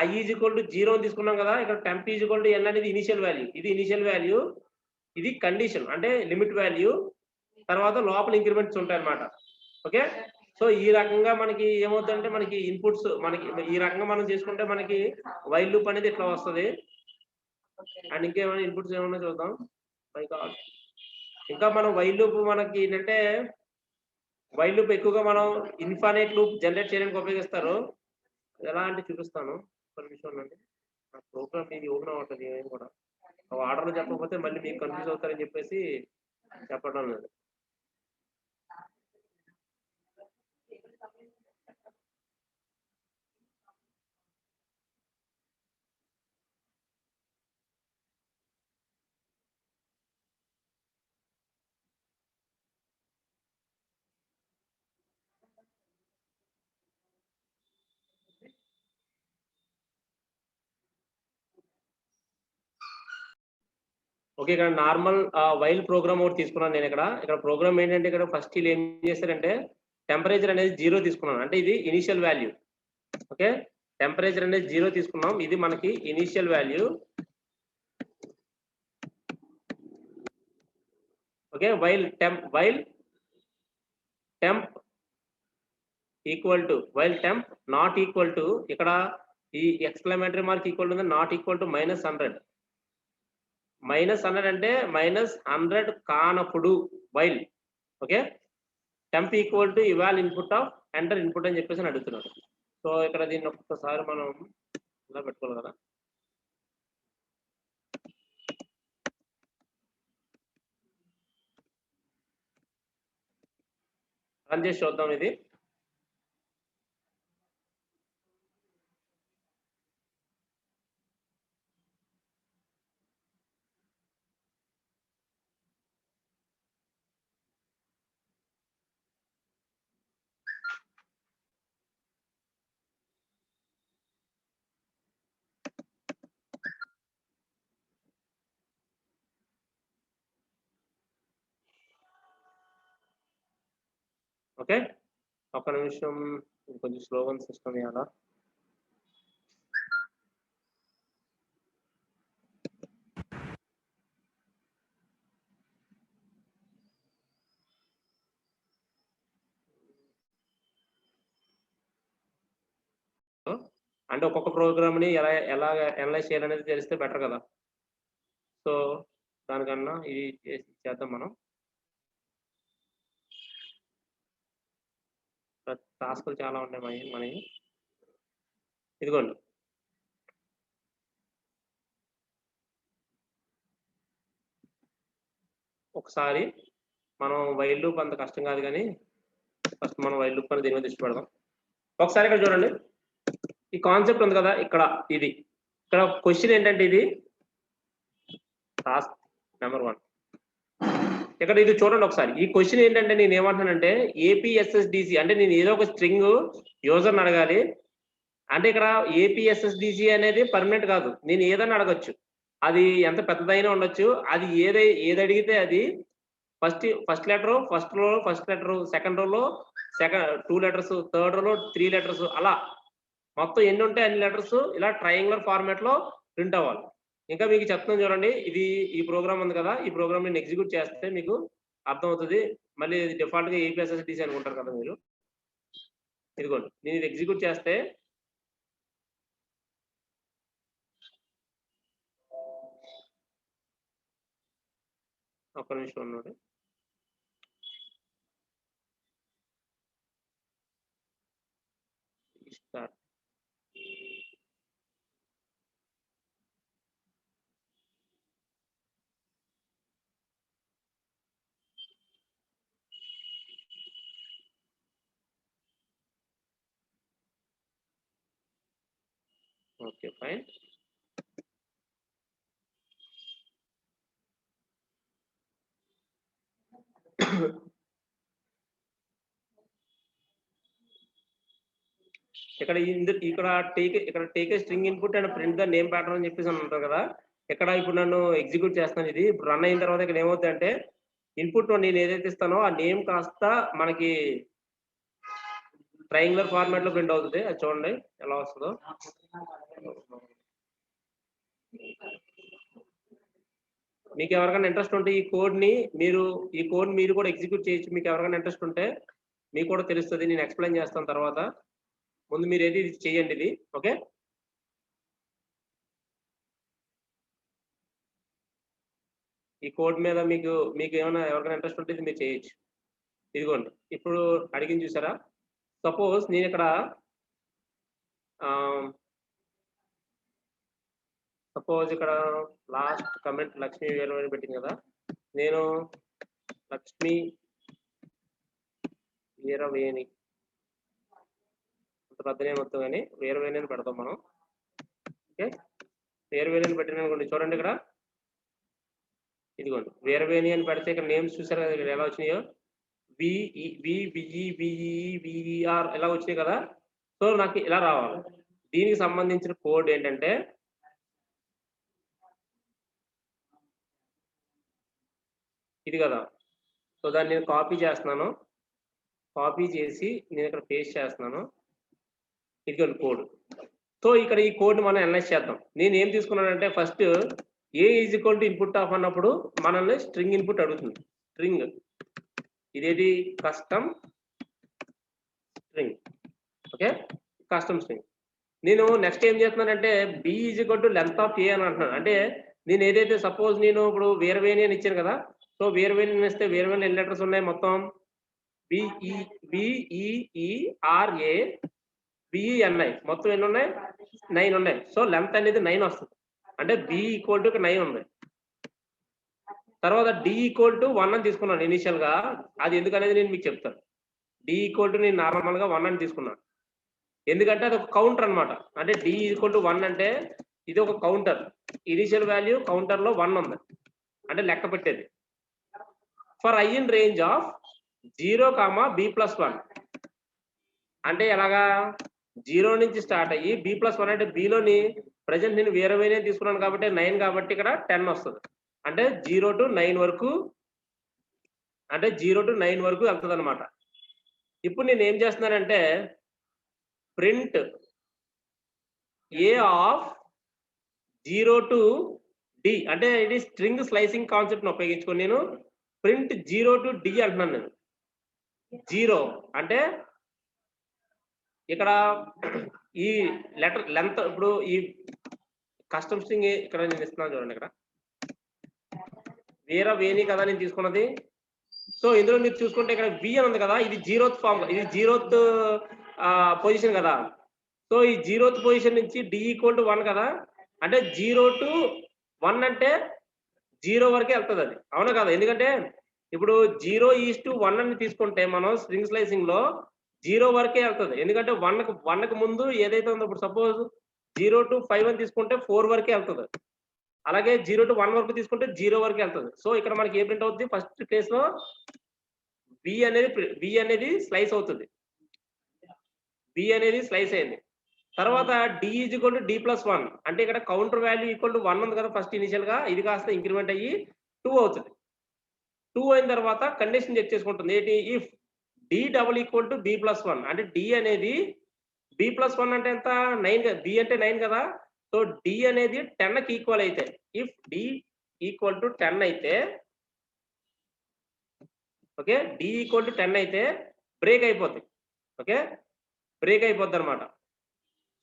i ఈజ్ ఈక్వల్ టు 0 అని తీసుకున్నాం కదా. ఇక్కడ temp is equal to n అనేది ఇనిషియల్ వాల్యూ. ఇది ఇనిషియల్ వాల్యూ, ఇది కండిషన్ అంటే లిమిట్ వాల్యూ. తర్వాత లోపల ఇంక్రిమెంట్స్ ఉంటాయి అన్నమాట. ఓకే, సో ఈ రకంగా మనకి ఏమవుతుందంటే మనకి ఇన్పుట్స్ మనకి ఈ రకంగా మనం చేసుకుంటే మనకి వైల్ లూప్ అనేది ఇట్లా వస్తుంది. అండ్ ఇంకేమైనా ఇన్పుట్స్ ఏమైనా చూద్దాం. ఇంకా మనం వైల్ లూప్ మనకి ఏంటంటే వైల్ లూప్ ఎక్కువగా మనం ఇన్ఫైనైట్ లూప్ జనరేట్ చేయడానికి ఉపయోగిస్తారు. ఎలా అంటే చూపిస్తాను, ఒక నిమిషం అండి. ప్రోగ్రామ్ ఇది ఓపెన్ అవ్వట్లేదు ఏం కూడా. ఆర్డర్లో చెప్పకపోతే మళ్ళీ మీకు కన్ఫ్యూజ్ అవుతారని చెప్పేసి చెప్పడం లేదు. ఓకే, ఇక్కడ నార్మల్ వైల్ ప్రోగ్రామ్ ఒకటి తీసుకున్నాను నేను. ఇక్కడ ప్రోగ్రామ్ ఏంటంటే ఇక్కడ ఫస్ట్ వీళ్ళు ఏం చేస్తారంటే టెంపరేచర్ అనేది 0 తీసుకున్నాను. అంటే ఇది ఇనిషియల్ వాల్యూ. ఓకే, టెంపరేచర్ అనేది 0 తీసుకున్నాం. ఇది మనకి initial value. Okay, while temp equal to not equal to, ఇక్కడ ఈ exclamatory mark equal to not equal to -100. -100 అంటే -100 కానప్పుడు while. Okay, temp equal to eval input of enter input అని చెప్పేసి అడుగుతున్నారు. సో ఇక్కడ దీన్ని ఒక్కసారి మనం ఇలా పెట్టుకోవాలి కదా. రన్ చేసి చూద్దాం ఇది. ఓకే, ఒక్క నిమిషం, కొంచెం స్లోగా సిస్టమ్ ఇవ్వాలా. అంటే ఒక్కొక్క ప్రోగ్రామ్ని ఎలా అనలైజ్ చేయాలనేది తెలిస్తే బెటర్ కదా. సో దానికన్నా ఇది చేద్దాం మనం. టాస్కులు చాలా ఉన్నాయి మనకి. ఇదిగోండి, ఒకసారి మనం వైల్ లూప్ అంత కష్టం కాదు కానీ ఫస్ట్ మనం వైల్ లూప్ అని దీని మీద దృష్టి పెడదాం. ఒకసారి ఇక్కడ చూడండి, ఈ కాన్సెప్ట్ ఉంది కదా ఇక్కడ, ఇది ఇక్కడ క్వశ్చన్ ఏంటంటే ఇది టాస్క్ నెంబర్ 1. ఇక్కడ ఇది చూడండి ఒకసారి. ఈ క్వశ్చన్ ఏంటంటే నేను ఏమంటున్నానంటే ఏపీఎస్ఎస్డిసి అంటే నేను ఏదో ఒక స్ట్రింగ్ యూజర్ని అడగాలి. అంటే ఇక్కడ ఏపీఎస్ఎస్డిసి అనేది పర్మనెంట్ కాదు, నేను ఏదైనా అడగచ్చు. అది ఎంత పెద్దదైనా ఉండొచ్చు. అది ఏది అడిగితే అది first letter, first letter, second రోలో 2 లెటర్స్, థర్డ్ రోలో 3 లెటర్స్, అలా మొత్తం ఎన్ని ఉంటే అన్ని లెటర్స్ ఇలా ట్రయాంగులర్ ఫార్మాట్ లో ప్రింట్ అవ్వాలి. ఇంకా మీకు చెప్తాను చూడండి, ఇది ఈ ప్రోగ్రామ్ ఉంది కదా, ఈ ప్రోగ్రామ్ నేను ఎగ్జిక్యూట్ చేస్తే మీకు అర్థమవుతుంది. మళ్ళీ డిఫాల్ట్ గా ఏపీఎస్ఎస్డిసి అనుకుంటారు కదా మీరు. ఇదిగోండి, నేను ఇది ఎగ్జిక్యూట్ చేస్తే ఒక్క నిమిషం ఉన్నాడు. స్టార్ట్. Okay fine. ఇక్కడ take a string input and print the name pattern అని చెప్పేసి అంటారు కదా. ఇక్కడ ఇప్పుడు నన్ను ఎగ్జిక్యూట్ చేస్తాను. ఇది ఇప్పుడు రన్ అయిన తర్వాత ఇక్కడ ఏమవుతుంది అంటే ఇన్పుట్ నేను ఏదైతే ఇస్తానో ఆ నేమ్ కాస్త మనకి ట్రయాంగులర్ ఫార్మాట్ లో ప్రింట్ అవుతుంది. అది చూడండి ఎలా వస్తుందో. మీకు ఎవరికైనా ఇంట్రెస్ట్ ఉంటే ఈ కోడ్ మీరు కూడా ఎగ్జిక్యూట్ చేయొచ్చు. మీకు ఎవరికైనా ఇంట్రెస్ట్ ఉంటే మీకు కూడా తెలుస్తుంది, నేను ఎక్స్ప్లెయిన్ చేస్తాను తర్వాత. ముందు మీరు ఏది చేయండి ఇది. ఓకే, ఈ కోడ్ మీద మీకు ఏమైనా ఎవరికైనా ఇంట్రెస్ట్ ఉంటే ఇది మీరు చేయొచ్చు. ఇదిగోండి, ఇప్పుడు అడిగింది చూసారా. సపోజ్ నేను ఇక్కడ లాస్ట్ కమెంట్ లక్ష్మీ వేరు పెట్టింది కదా, నేను లక్ష్మీ వీరవేణి అంత పెద్దనే మొత్తం కానీ వీరవేణి అని పెడతాం మనం. ఓకే, వీరవేణి అని పెట్టిన అనుకోండి, చూడండి ఇక్కడ ఇదిగోండి వీరవేణి అని పెడితే ఇక్కడ నేమ్స్ చూసారు కదా ఇక్కడ ఎలా వచ్చినాయో, విఈఆర్ ఎలా వచ్చినాయి కదా. సో నాకు ఇలా రావాలి. దీనికి సంబంధించిన కోడ్ ఏంటంటే ఇది కదా. సో దాన్ని నేను కాపీ చేస్తున్నాను, కాపీ చేసి నేను ఇక్కడ పేస్ట్ చేస్తున్నాను. ఇదిగోండి కోడ్. సో ఇక్కడ ఈ కోడ్ మనం అనలైజ్ చేద్దాం. నేను ఏం తీసుకున్నానంటే first A is equal to input of అన్నప్పుడు మనల్ని స్ట్రింగ్ ఇన్పుట్ అడుగుతుంది. స్ట్రింగ్ ఇదేది custom string. Okay, custom string. నేను నెక్స్ట్ ఏం చేస్తున్నానంటే B is equal to length of A అని అంటున్నాను. అంటే నేను ఏదైతే సపోజ్ నేను ఇప్పుడు వీరవేణి అని ఇచ్చాను కదా. సో వీరవేణి ఇస్తే వీరవేణి ఎన్ని లెటర్స్ ఉన్నాయి మొత్తం బిఈఆర్ఏ బిఈఎన్ఐ మొత్తం ఎన్ని ఉన్నాయి 9 ఉన్నాయి. సో లెంత్ అనేది 9 వస్తుంది. అంటే బి ఈక్వల్ టు 9 ఉంది. తర్వాత డి ఈక్వల్ టు 1 అని తీసుకున్నాను ఇనిషియల్ గా. అది ఎందుకనేది నేను మీకు చెప్తాను. డి ఈక్వల్ టు నేను నార్మల్ గా 1 అని తీసుకున్నాను, ఎందుకంటే అది ఒక కౌంటర్ అనమాట. అంటే డి ఈక్వల్ టు 1 అంటే ఇది ఒక కౌంటర్. ఇనిషియల్ వాల్యూ కౌంటర్ లో 1 ఉంది అంటే లెక్క పెట్టేది. For I in range of 0, B+1 అంటే ఎలాగా 0 నుంచి స్టార్ట్ అయ్యి B+1 అంటే బిలోని ప్రజెంట్ నేను వీరవేణి తీసుకున్నాను కాబట్టి 9 కాబట్టి ఇక్కడ 10 వస్తుంది. అంటే 0 to 9 వరకు, అంటే 0 to 9 వరకు వెళ్తుంది అనమాట. ఇప్పుడు నేను ఏం చేస్తున్నానంటే print A of 0 to D అంటే ఇది స్ట్రింగ్ స్లైసింగ్ కాన్సెప్ట్ ఉపయోగించుకొని నేను ప్రింట్ 0 to D అంటున్నాను. నేను 0 అంటే ఇక్కడ ఈ లెటర్ లెంత్, ఇప్పుడు ఈ కస్టమ్ స్ట్రింగ్ ఇక్కడ నేను ఇస్తున్నాను చూడండి. ఇక్కడ వీరవేణి కదా నేను తీసుకున్నది. సో ఇందులో మీరు చూసుకుంటే ఇక్కడ వి అని ఉంది కదా, ఇది 0th ఫామ్, ఇది 0th పొజిషన్ కదా. సో ఈ 0th పొజిషన్ నుంచి డి ఈక్వల్ టు 1 కదా. అంటే 0 to 1 అంటే 0 వరకే వెళ్తుంది అది, అవునా కదా. ఎందుకంటే ఇప్పుడు 0 ఈజ్ టు 1 అని తీసుకుంటే మనం స్ట్రింగ్ స్లైసింగ్ లో 0 వరకే వెళ్తది. ఎందుకంటే 1కి ముందు ఏదైతే ఉందో ఇప్పుడు సపోజ్ 0-5 అని తీసుకుంటే 4 వరకే వెళ్తది. అలాగే 0-1 వరకు తీసుకుంటే 0 వరకే వెళ్తది. సో ఇక్కడ మనకి ఏ ప్రింట్ అవుద్ది? ఫస్ట్ కేస్‌లో బి అనేది స్లైస్ అవుతుంది. బి అనేది స్లైస్ అయింది. తర్వాత D+1 అంటే ఇక్కడ కౌంటర్ వాల్యూ ఈక్వల్ టు 1 ఉంది కదా ఫస్ట్ ఇనిషియల్‌గా ఇది కాస్త ఇంక్రిమెంట్ అయ్యి 2 అవుతది. 2 అయిన తర్వాత కండిషన్ చెక్ చేసుకుంటుంది. ఏంటి? ఇఫ్ D=B+1 అంటే D అనేది B+1 అంటే ఎంత? 9 కదా! B అంటే 9 కదా! సో D అనేది 10కి ఈక్వల్ అయితే ఇఫ్ D=10 అయితే ఓకే. D=10 అయితే బ్రేక్ అయిపోద్ది. ఓకే. బ్రేక్ అయిపోద్దన్నమాట.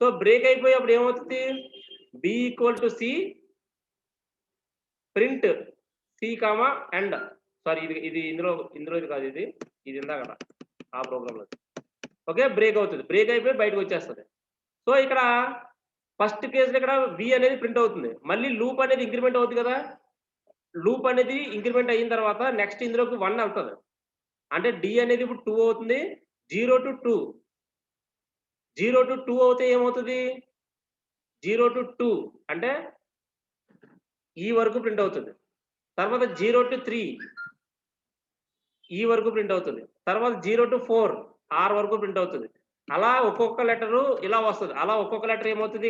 సో బ్రేక్ అయిపోయి అప్పుడు ఏమవుతుంది? B=C print C, end sorry ఇది ఇందులో ఇది కాదు ఇది. ఇది ఇందాకడ ఆ ప్రోగ్రామ్‌లో. ఓకే. బ్రేక్ అవుతది. బ్రేక్ అయిపోయి బయటకొచ్చేస్తది. సో ఇక్కడ ఫస్ట్ కేస్‌లో ఇక్కడ V అనేది ప్రింట్ అవుతుంది. మళ్ళీ లూప్ అనేది ఇంక్రిమెంట్ అవుద్ది కదా! లూప్ అనేది ఇంక్రిమెంట్ అయిన తర్వాత నెక్స్ట్ ఇందులోకి 1 ఎళ్తది. అంటే D అనేది ఇప్పుడు 2 అవుతుంది. 0-2 0-2 అవుతే ఏమవుతది? 0-2 అంటే ఈ వరకు ప్రింట్ అవుతుంది. తర్వాత 0-3 ఈ వరకు ప్రింట్ అవుతుంది. తర్వాత 0-4 ఆర్ వరకు ప్రింట్ అవుతుంది. అలా ఒక్కొక్క లెటరు ఇలా వస్తది. అలా ఒక్కొక్క లెటర్ ఏమవుతది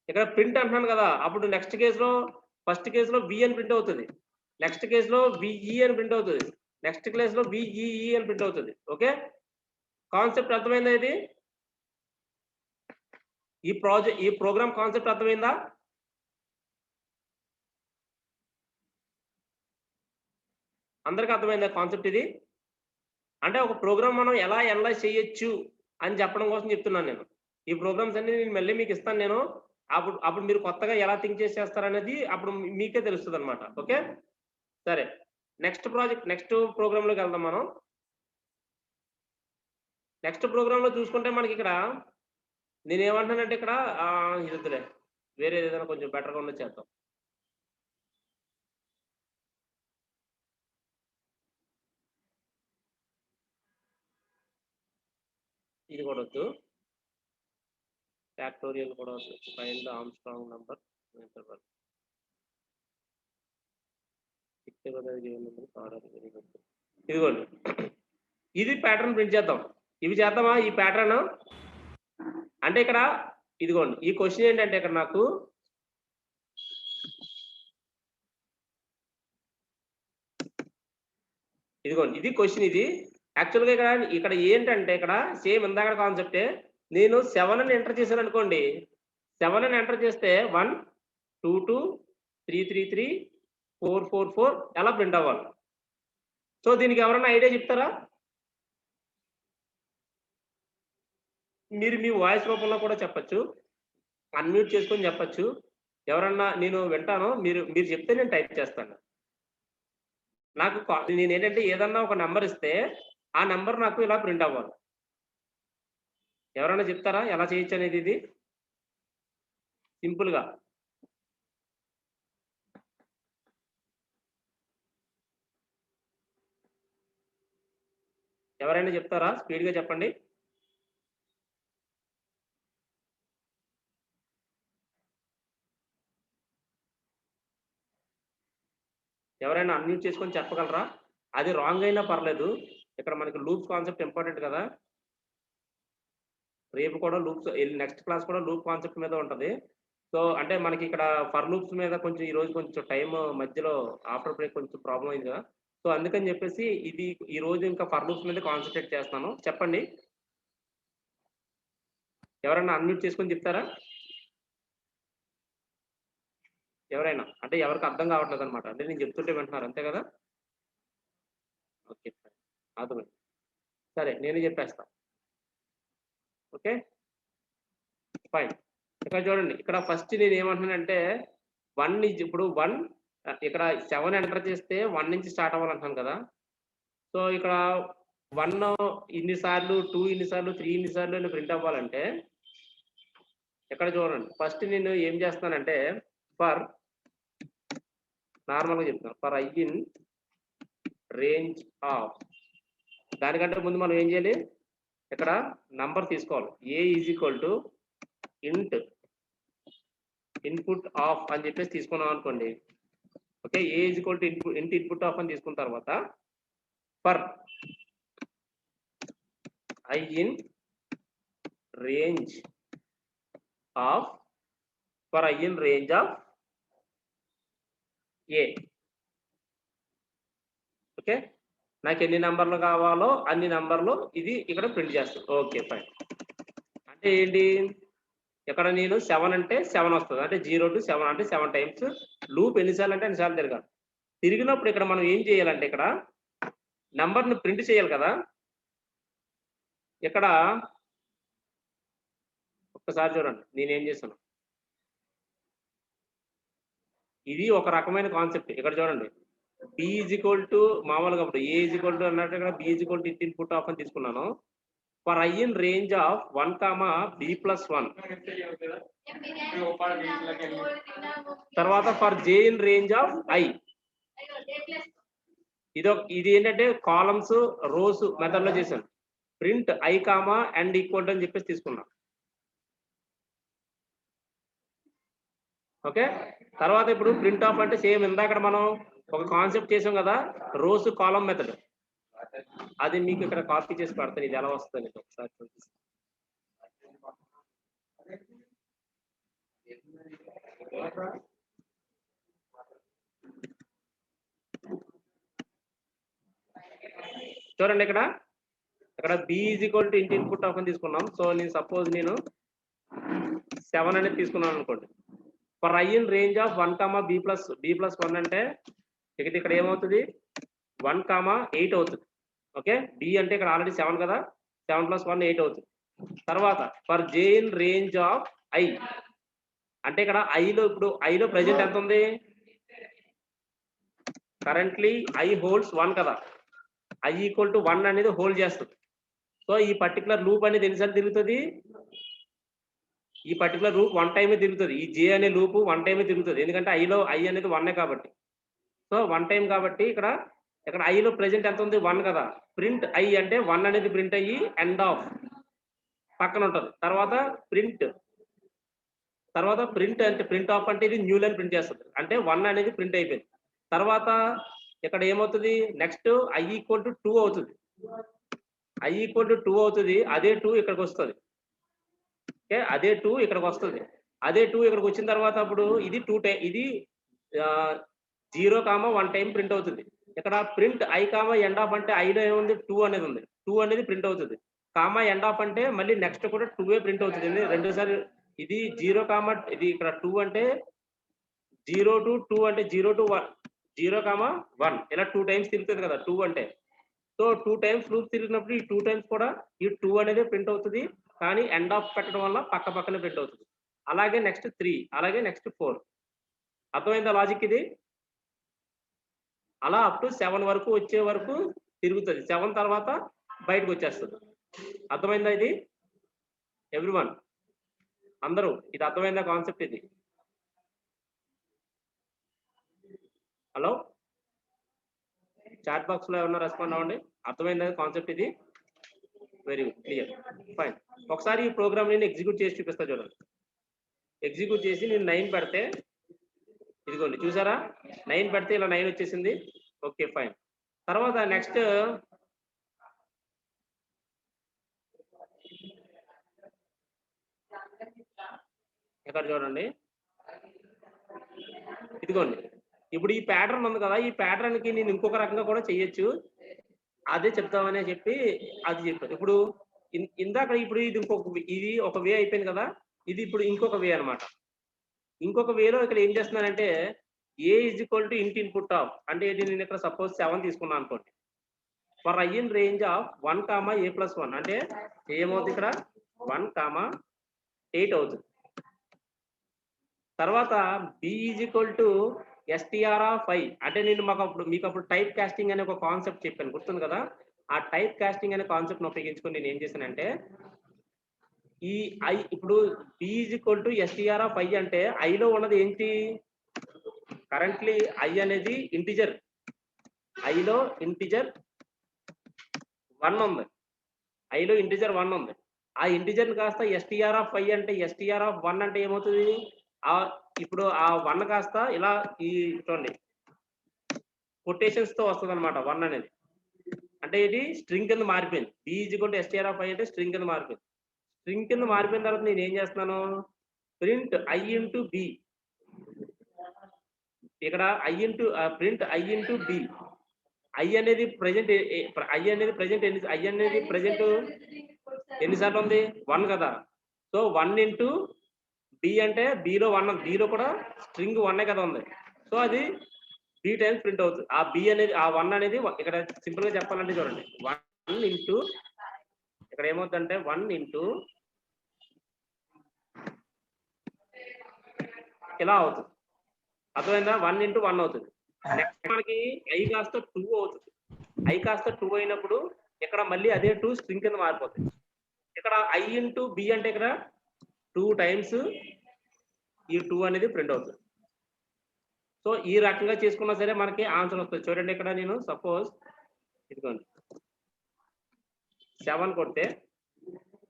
ఇక్కడ ప్రింట్ అంటున్నాను కదా! అప్పుడు నెక్స్ట్ కేస్‌లో ఫస్ట్ కేస్‌లో V అని ప్రింట్ అవుతది. నెక్స్ట్ కేస్‌లో VE అని ప్రింట్ అవుతది. నెక్స్ట్ కేస్‌లో VEE అని ప్రింట్ అవుతది. ఓకే. కాన్సెప్ట్ అర్థమైందా ఇది? ఈ ప్రోగ్రామ్ కాన్సెప్ట్ అర్థమైందా? అందరికి అర్థమైందా కాన్సెప్ట్ ఇది? అంటే ఒక ప్రోగ్రామ్ మనం ఎలా అనలైజ్ చేయొచ్చు అని చెప్పడం కోసం చెప్తున్నాను నేను. ఈ ప్రోగ్రామ్స్ అన్ని నేను మళ్ళీ మీకు ఇస్తాను నేను. అప్పుడు మీరు కొత్తగా ఎలా థింక్ చేసేస్తారనేది అప్పుడు మీకే తెలుస్తదన్నమాట. ఓకే. సరే. నెక్స్ట్ ప్రోగ్రామ్‌లోకి వెళ్దాం మనం. నెక్స్ట్ ప్రోగ్రామ్‌లో చూసుకుంటే మనకిక్కడ నేనేమంటున్నానంటే ఇక్కడ ఇది వద్దులే. వేరేది ఏదైనా కొంచెం బెటర్‌గా ఉన్నది చేద్దాం. ఇది కూడా వద్దు. ఫ్యాక్టోరియల్ కూడా వద్దు. Find the Armstrong number interval. ఇదిగోండి. ఇది ప్యాటర్న్ ప్రింట్ చేద్దాం. ఇవి చేద్దామా? ఈ ప్యాటర్న్ అంటే ఇక్కడ ఇదిగోండి. ఈ క్వెషన్ ఏంటంటే ఇక్కడ నాకు ఇదిగోండి. ఇది క్వెషన్ ఇది. యాక్చువల్‌గా ఇక్కడ ఏంటంటే ఇక్కడ సేమ్ ఇందాకడ కాన్సెప్టే. నేను 7 అని ఎంటర్ చేశాననుకోండి. 7 అని ఎంటర్ చేస్తే 1, 2, 2, 3, 3, 3, 4, 4, 4 ఎలా ప్రింట్ అవ్వాలి. సో దీనికి ఎవరైనా ఐడియా చెప్తారా? మీరు మీ వాయిస్ రూపంలో కూడా చెప్పొచ్చు. అన్‌మ్యూట్ చేసుకొని చెప్పొచ్చు. ఎవరన్నా నేను వింటాను. మీరు చెప్తే నేను టైప్ చేస్తాను. నేనేంటంటే ఏదన్నా ఒక నంబర్ ఇస్తే, ఆ నంబర్ నాకు ఇలా ప్రింట్ అవ్వాలి. ఎవరైనా చెప్తారా ఎలా చేయొచ్చనేది ఇది? సింపుల్‌గా. ఎవరైనా చెప్తారా? స్పీడ్‌గా చెప్పండి. ఎవరైనా అన్‌మ్యూట్ చేసుకొని చెప్పగలరా? అది రాంగ్ అయినా పర్లేదు. ఇక్కడ మనకి లూప్స్ కాన్సెప్ట్ ఇంపార్టెంట్ కదా! రేపు కూడా నెక్స్ట్ క్లాస్ కూడా లూప్ కాన్సెప్ట్ మీద ఉంటది. సో, అంటే మనకిక్కడ ఫర్ లూప్స్ మీద కొంచెం ఈరోజు కొంచెం టైమ్ మధ్యలో ఆఫ్టర్ బ్రేక్ కొంచెం ప్రాబ్లమ్ అయింది కదా! సో, అందుకని చెప్పేసి ఈరోజు ఇంకా ఫర్ లూప్స్ మీద కాన్సంట్రేట్ చేస్తున్నాను. చెప్పండి. ఎవరైనా అన్‌మ్యూట్ చేసుకొని చెప్తారా? ఎవరైనా? అంటే ఎవరికి అర్థం కావట్లేదన్నమాట. అంటే నేను చెప్తుంటే వింటున్నారు అంతే కదా? ఓకే. అర్థమైంది. సరే నేనే చెప్పేస్తా. ఓకే. ఫైన్. ఇక్కడ చూడండి. ఇక్కడ ఫస్ట్ నేనేమంటున్నానంటే 1 ఇప్పుడు 1 ఇక్కడ 7 ఎంటర్ చేస్తే 1 నుంచి స్టార్ట్ అవ్వాలంటున్నాను కదా! సో, ఇక్కడ 1 ఇన్ని సార్లు, 2 ఇన్ని సార్లు, 3 ఇన్ని సార్లు అని ప్రింట్ అవ్వాలంటే ఇక్కడ చూడండి. ఫస్ట్ నేను ఏం చేస్తానంటే ఫర్ నార్మల్‌గా చెప్తాను. For I in range of దానికంటే ముందు మనం ఏం చేయాలి? ఇక్కడ నంబర్ తీసుకోవాలి. A is equal to int input of అని చెప్పేసి తీసుకున్నాం అనుకోండి. Okay, A is equal to int input of అని తీసుకున్న తర్వాత for I in range of for I in range of A. Okay, నాకు ఎన్ని నంబర్లు కావాలో అన్ని నంబర్లు ఇది ఇక్కడ ప్రింట్ చేస్తుంది. Okay fine. అంటే ఏంటి, ఇక్కడ నేను 7 అంటే 7 వస్తుంది, అంటే 0 to 7 అంటే 7 టైమ్స్. లూప్ ఎన్నిసార్లు అంటే అన్నిసార్లు తిరగాలి. తిరిగినప్పుడు ఇక్కడ మనం ఏం చేయాలంటే ఇక్కడ నంబర్ని ప్రింట్ చేయాలి కదా. ఇక్కడ ఒక్కసారి చూడండి నేనేం చేశాను. ఇది ఒక రకమైన కాన్సెప్ట్. ఇక్కడ చూడండి, బి ఈజ్ ఈక్వల్ టు మామూలుగా ఇప్పుడు ఏ ఈజ్ ఈక్వల్ టు అన్నట్టు ఇక్కడ B is equal to input of అని తీసుకున్నాను. For I in range of 1, b+1. తర్వాత for J in range of I. ఇది ఏంటంటే కాలమ్స్ రోస్ మెథడ్ లో చేశాను. Print I comma and equal అని చెప్పేసి తీసుకున్నా. ఓకే, తర్వాత ఇప్పుడు ప్రింట్ ఆఫ్ అంటే సేమ్ ఇందాక మనం ఒక కాన్సెప్ట్ చేసాం కదా, రోస్ కాలం మెథడ్. అది మీకు ఇక్కడ కాపీ చేసి పెడతాను. ఇది ఎలా వస్తుంది ఒకసారి చూపిస్తాను. చూడండి, ఇక్కడ B is equal to int input of అని తీసుకున్నాం. సో నేను సపోజ్ నేను 7 అనేది తీసుకున్నాను అనుకోండి. For I in range of 1, b+1 అంటే ఇక్కడ ఏమవుతుంది 1, 8 అవుతుంది. ఓకే, బి అంటే ఇక్కడ ఆల్రెడీ 7 కదా, 7 + 1 8 అవుతుంది. తర్వాత for J in range of I అంటే ఇక్కడ ఇప్పుడు ఐలో ప్రెజెంట్ ఎంత ఉంది, కరెంట్లీ ఐ హోల్డ్స్ 1 కదా, ఐ ఈక్వల్ టు 1 అనేది హోల్డ్ చేస్తుంది. సో ఈ పర్టికులర్ లూప్ అనేది ఎన్నిసార్లు తిరుగుతుంది, ఈ పర్టికులర్ లూప్ 1 టైమే తిరుగుతుంది. ఈ జే అనే లూప్ 1 టైమే తిరుగుతుంది, ఎందుకంటే ఐలో ఐ అనేది 1 కాబట్టి. సో 1 టైం కాబట్టి ఇక్కడ ఐలో ప్రెజెంట్ ఎంత ఉంది 1 కదా. ప్రింట్ ఐ అంటే 1 అనేది ప్రింట్ అయ్యి ఎండ్ ఆఫ్ పక్కన ఉంటుంది. తర్వాత ప్రింట్ అంటే ప్రింట్ ఆఫ్ అంటే ఇది న్యూ లైన్ ప్రింట్ చేస్తుంది, అంటే 1 అనేది ప్రింట్ అయిపోయింది. తర్వాత ఇక్కడ ఏమవుతుంది, నెక్స్ట్ ఐ ఈక్వల్ టు 2 అవుతుంది. ఐ ఈక్వల్ టు 2 అవుతుంది, అదే 2 ఇక్కడికి వస్తుంది. ఓకే, అదే 2 ఇక్కడికి వస్తుంది. అదే 2 ఇక్కడికి వచ్చిన తర్వాత అప్పుడు ఇది 2 టైం, ఇది 0, 1 టైం ప్రింట్ అవుతుంది. ఇక్కడ print I comma end of అంటే ఐలో ఏముంది 2 అనేది ఉంది, 2 అనేది ప్రింట్ అవుతుంది. కామా ఎండ్ ఆఫ్ అంటే మళ్ళీ నెక్స్ట్ కూడా 2 ప్రింట్ అవుతుంది. రెండోసారి ఇది 0, ఇది ఇక్కడ 2 అంటే 0 to 2 అంటే 0 to 1, 0, 1 ఇలా 2 టైమ్స్ తిరుగుతుంది కదా 2 అంటే. సో 2 టైమ్స్ లూప్ తిరిగినప్పుడు ఈ 2 టైమ్స్ కూడా ఈ 2 అనేది ప్రింట్ అవుతుంది, కానీ ఎండ్ ఆఫ్ పెట్టడం వల్ల పక్కనే ప్రింట్ అవుతుంది. అలాగే నెక్స్ట్ 3, అలాగే నెక్స్ట్ 4. అర్థమైందా లాజిక్ ఇది? అలా అప్ టు 7 వరకు వచ్చే వరకు తిరుగుతుంది. 7 తర్వాత బయటకు వచ్చేస్తుంది. అర్థమైందా ఇది ఎవ్రీవన్? అందరూ ఇది అర్థమైందా కాన్సెప్ట్ ఇది? హలో, చాట్ బాక్స్ లో ఏమన్నా రెస్పాండ్ అవ్వండి. అర్థమైందా కాన్సెప్ట్ ఇది? Very good, clear, fine. ఒకసారి ఈ ప్రోగ్రామ్ నేను ఎగ్జిక్యూట్ చేసి చూపిస్తా చూడండి. ఎగ్జిక్యూట్ చేసి నేను 9 పెడితే ఇదిగోండి చూసారా, 9 పెడితే ఇలా 9 వచ్చేసింది. Okay fine. తర్వాత నెక్స్ట్ ఇక్కడ చూడండి, ఇదిగోండి ఇప్పుడు ఈ ప్యాటర్న్ ఉంది కదా, ఈ ప్యాటర్న్ కి నేను ఇంకొక రకంగా కూడా చేయొచ్చు, అదే చెప్తామని చెప్పి అది చెప్పాను. ఇప్పుడు ఇందాక ఇప్పుడు ఇది ఒక వే అయిపోయింది కదా, ఇది ఇప్పుడు ఇంకొక వే అనమాట. ఇంకొక వేలో ఇక్కడ ఏం చేస్తున్నానంటే A is equal to int input of అంటే నేను ఇక్కడ సపోజ్ 7 తీసుకున్నాను అనుకోండి. For I in range of 1, a+1 అంటే ఏమవుతుంది ఇక్కడ 1, 8 అవుతుంది. తర్వాత B is equal to str of i అంటే నేను మీకు అప్పుడు టైప్ కాస్టింగ్ అనే ఒక కాన్సెప్ట్ చెప్పాను, గుర్తుంది కదా. ఆ టైప్ కాస్టింగ్ అనే కాన్సెప్ట్ ఉపయోగించుకొని నేను ఏం చేశానంటే ఈ ఐ ఇప్పుడు B is equal to str of i అంటే ఐలో ఉన్నది ఏంటి, కరెంట్లీ ఐ అనేది ఇంటిజర్, ఐలో ఇంటిజర్ 1 ఉంది. ఐలో ఇంటిజర్ 1 ఉంది. ఆ ఇంటిజర్‌ని కాస్త ఎస్టీఆర్ ఆఫ్ 5 అంటే ఎస్టీఆర్ ఆఫ్ 1 అంటే ఏమవుతది? ఇప్పుడు ఆ 1 కాస్త ఇలా ఈ చూడండి కొటేషన్స్‌తో వస్తదనమాట 1 అనేది. అంటే ఇది స్ట్రింగ్ కింద మారిపోయింది. బి ఎస్టీఆర్ ఆఫ్ 5 అంటే స్ట్రింగ్ కింద మారిపోయింది. స్ట్రింగ్ కింద మారిపోయిన తర్వాత నేనేం చేస్తున్నాను? Print I into B. ఇక్కడ print I into B. I అనేది ప్రెజెంట్ ఎన్ని సార్లు ఉంది? 1 కదా! సో 1 ఇంటూ బి అంటే బిలో 1 బిలో కూడా స్ట్రింగ్ 1 కదా ఉంది. సో అది బి టైమ్స్ ప్రింట్ అవుతుంది. ఆ బి అనేది ఆ 1 అనేది ఇక్కడ సింపుల్ గా చెప్పాలంటే చూడండి 1 ఇంటూ ఇక్కడ ఏమవుతుందంటే 1 ఇంటూ ఇలా అవుతుంది. అర్థమైందా? 1 ఇంటూ 1 అవుతుంది. నెక్స్ట్ మనకి ఐ కాస్త 2 అవుతుంది. ఐ కాస్త 2 అయినప్పుడు ఇక్కడ మళ్ళీ అదే 2 స్ట్రింగ్ కింద మారిపోతుంది. ఇక్కడ ఐ ఇంటూ బి అంటే ఇక్కడ 2 టైమ్స్ ఈ 2 అనేది ప్రింట్ అవుతుంది. సో ఈ రకంగా చేసుకున్నా సరే మనకి ఆన్సర్ వస్తుంది. చూడండి ఇక్కడ నేను సపోజ్ ఇదిగోండి 7 కొడితే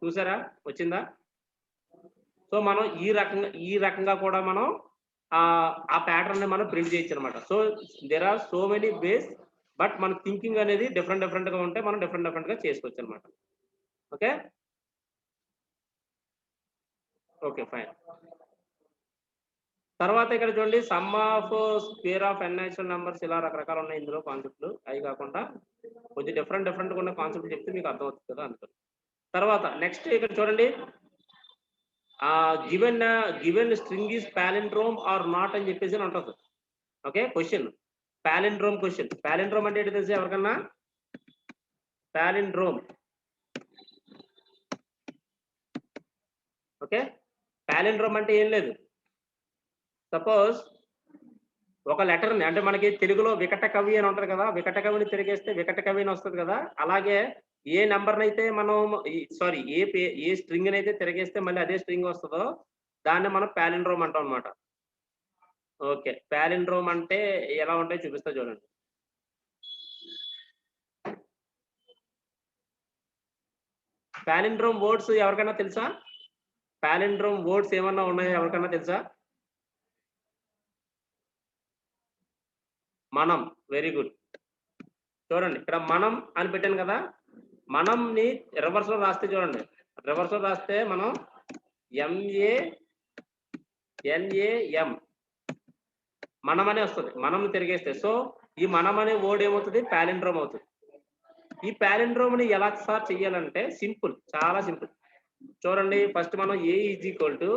చూసారా వచ్చిందా? సో మనం ఈ రకంగా కూడా మనం ఆ ప్యాటర్న్ ని మనం ప్రింట్ చేయొచ్చు అనమాట. So there are so many ways but మన థింకింగ్ అనేది డిఫరెంట్ గా ఉంటే మనం డిఫరెంట్ గా చేసుకోవచ్చు అనమాట. Okay okay fine. తర్వాత ఇక్కడ చూడండి sum of square of N natural numbers ఇలా రకరకాలు ఉన్నాయి ఇందులో కాన్సెప్ట్లు. అవి కాకుండా కొంచెం డిఫరెంట్ గా ఉన్న కాన్సెప్ట్ చెప్తే మీకు అర్థమవుతుంది కదా అందుకని. తర్వాత నెక్స్ట్ ఇక్కడ చూడండి given string is palindrome or not అని చెప్పేసి ఉంటుంది. Okay question palindrome question. Palindrome అంటే ఏంటి తెలుసు ఎవరికన్నా? పాలిండ్రోమ్ ఓకే పాలిండ్రోమ్ అంటే ఏం లేదు. సపోజ్ ఒక లెటర్ని అంటే మనకి తెలుగులో వికట కవి అని ఉంటుంది కదా, వికట కవిని తిరిగేస్తే వికట కవి అని వస్తుంది కదా, అలాగే ఏ నెంబర్నైతే మనం ఏ స్ట్రింగ్ అయితే తిరిగేస్తే మళ్ళీ అదే స్ట్రింగ్ వస్తుందో దాన్ని మనం పాలిండ్రోమ్ అంటాం అనమాట. ఓకే పాలిండ్రోమ్ అంటే ఎలా ఉంటాయో చూపిస్తా చూడండి. పాలిండ్రోమ్ వర్డ్స్ ఎవరికైనా తెలుసా? పాలిండ్రోమ్ వర్డ్స్ ఏమన్నా ఉన్నాయో ఎవరికైనా తెలుసా? మనం వెరీ గుడ్. చూడండి ఇక్కడ మనం అని పెట్టాను కదా, మనంని రివర్స్ లో రాస్తే చూడండి, రివర్స్ లో రాస్తే మనం MANAM మనం అనే వస్తుంది. మనం తిరిగేస్తే సో ఈ మనం అనే వర్డ్ ఏమవుతుంది? పాలిండ్రోమ్ అవుతుంది. ఈ పాలిండ్రోమ్ ని ఎలా సార్ చెయ్యాలంటే సింపుల్, చాలా సింపుల్. చూడండి ఫస్ట్ మనం A is equal to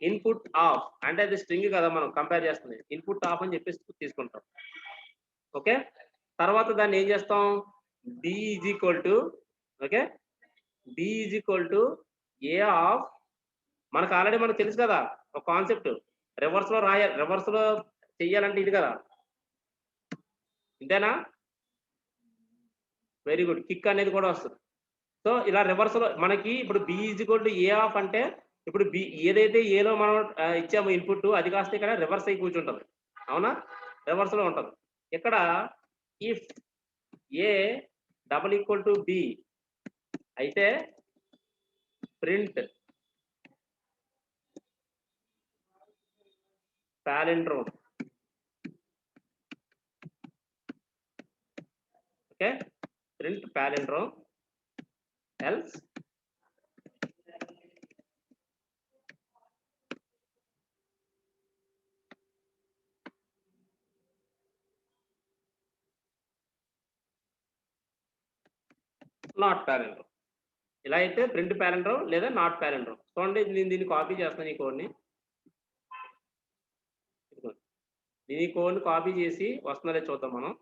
input of అంటే అది స్ట్రింగ్ కదా మనం కంపేర్ చేస్తుంది, ఇన్పుట్ ఆఫ్ అని చెప్పేసి తీసుకుంటాం. ఓకే తర్వాత దాన్ని ఏం చేస్తాం? B is equal to okay B is equal to A of మనకు ఆల్రెడీ మనకు తెలుసు కదా ఒక కాన్సెప్ట్, రివర్స్ లో రివర్స్ లో చెయ్యాలంటే ఇది కదా, ఇంతేనా? Very good. కిక్ అనేది కూడా వస్తుంది. సో ఇలా రివర్స్ లో మనకి ఇప్పుడు B is equal to A of అంటే ఇప్పుడు బి ఏదైతే ఏలో మనం ఇచ్చామో ఇన్పుట్ అది కాస్త ఇక్కడ రివర్స్ అయి కూర్చుంటుంది, అవునా? రివర్స్ లో ఉంటుంది. ఇక్కడ if A double equal to B అయితే print palindrome. Okay print palindrome else not palindrome. ఇలా అయితే ప్రింట్ పాలిండ్రోమ్ లేదా నాట్ పాలిండ్రోమ్. చూడండి నేను దీన్ని కాపీ చేస్తాను, ఈ కోడ్ని దీని కోడ్ని కాపీ చేసి వస్తుందో చూద్దాం మనం.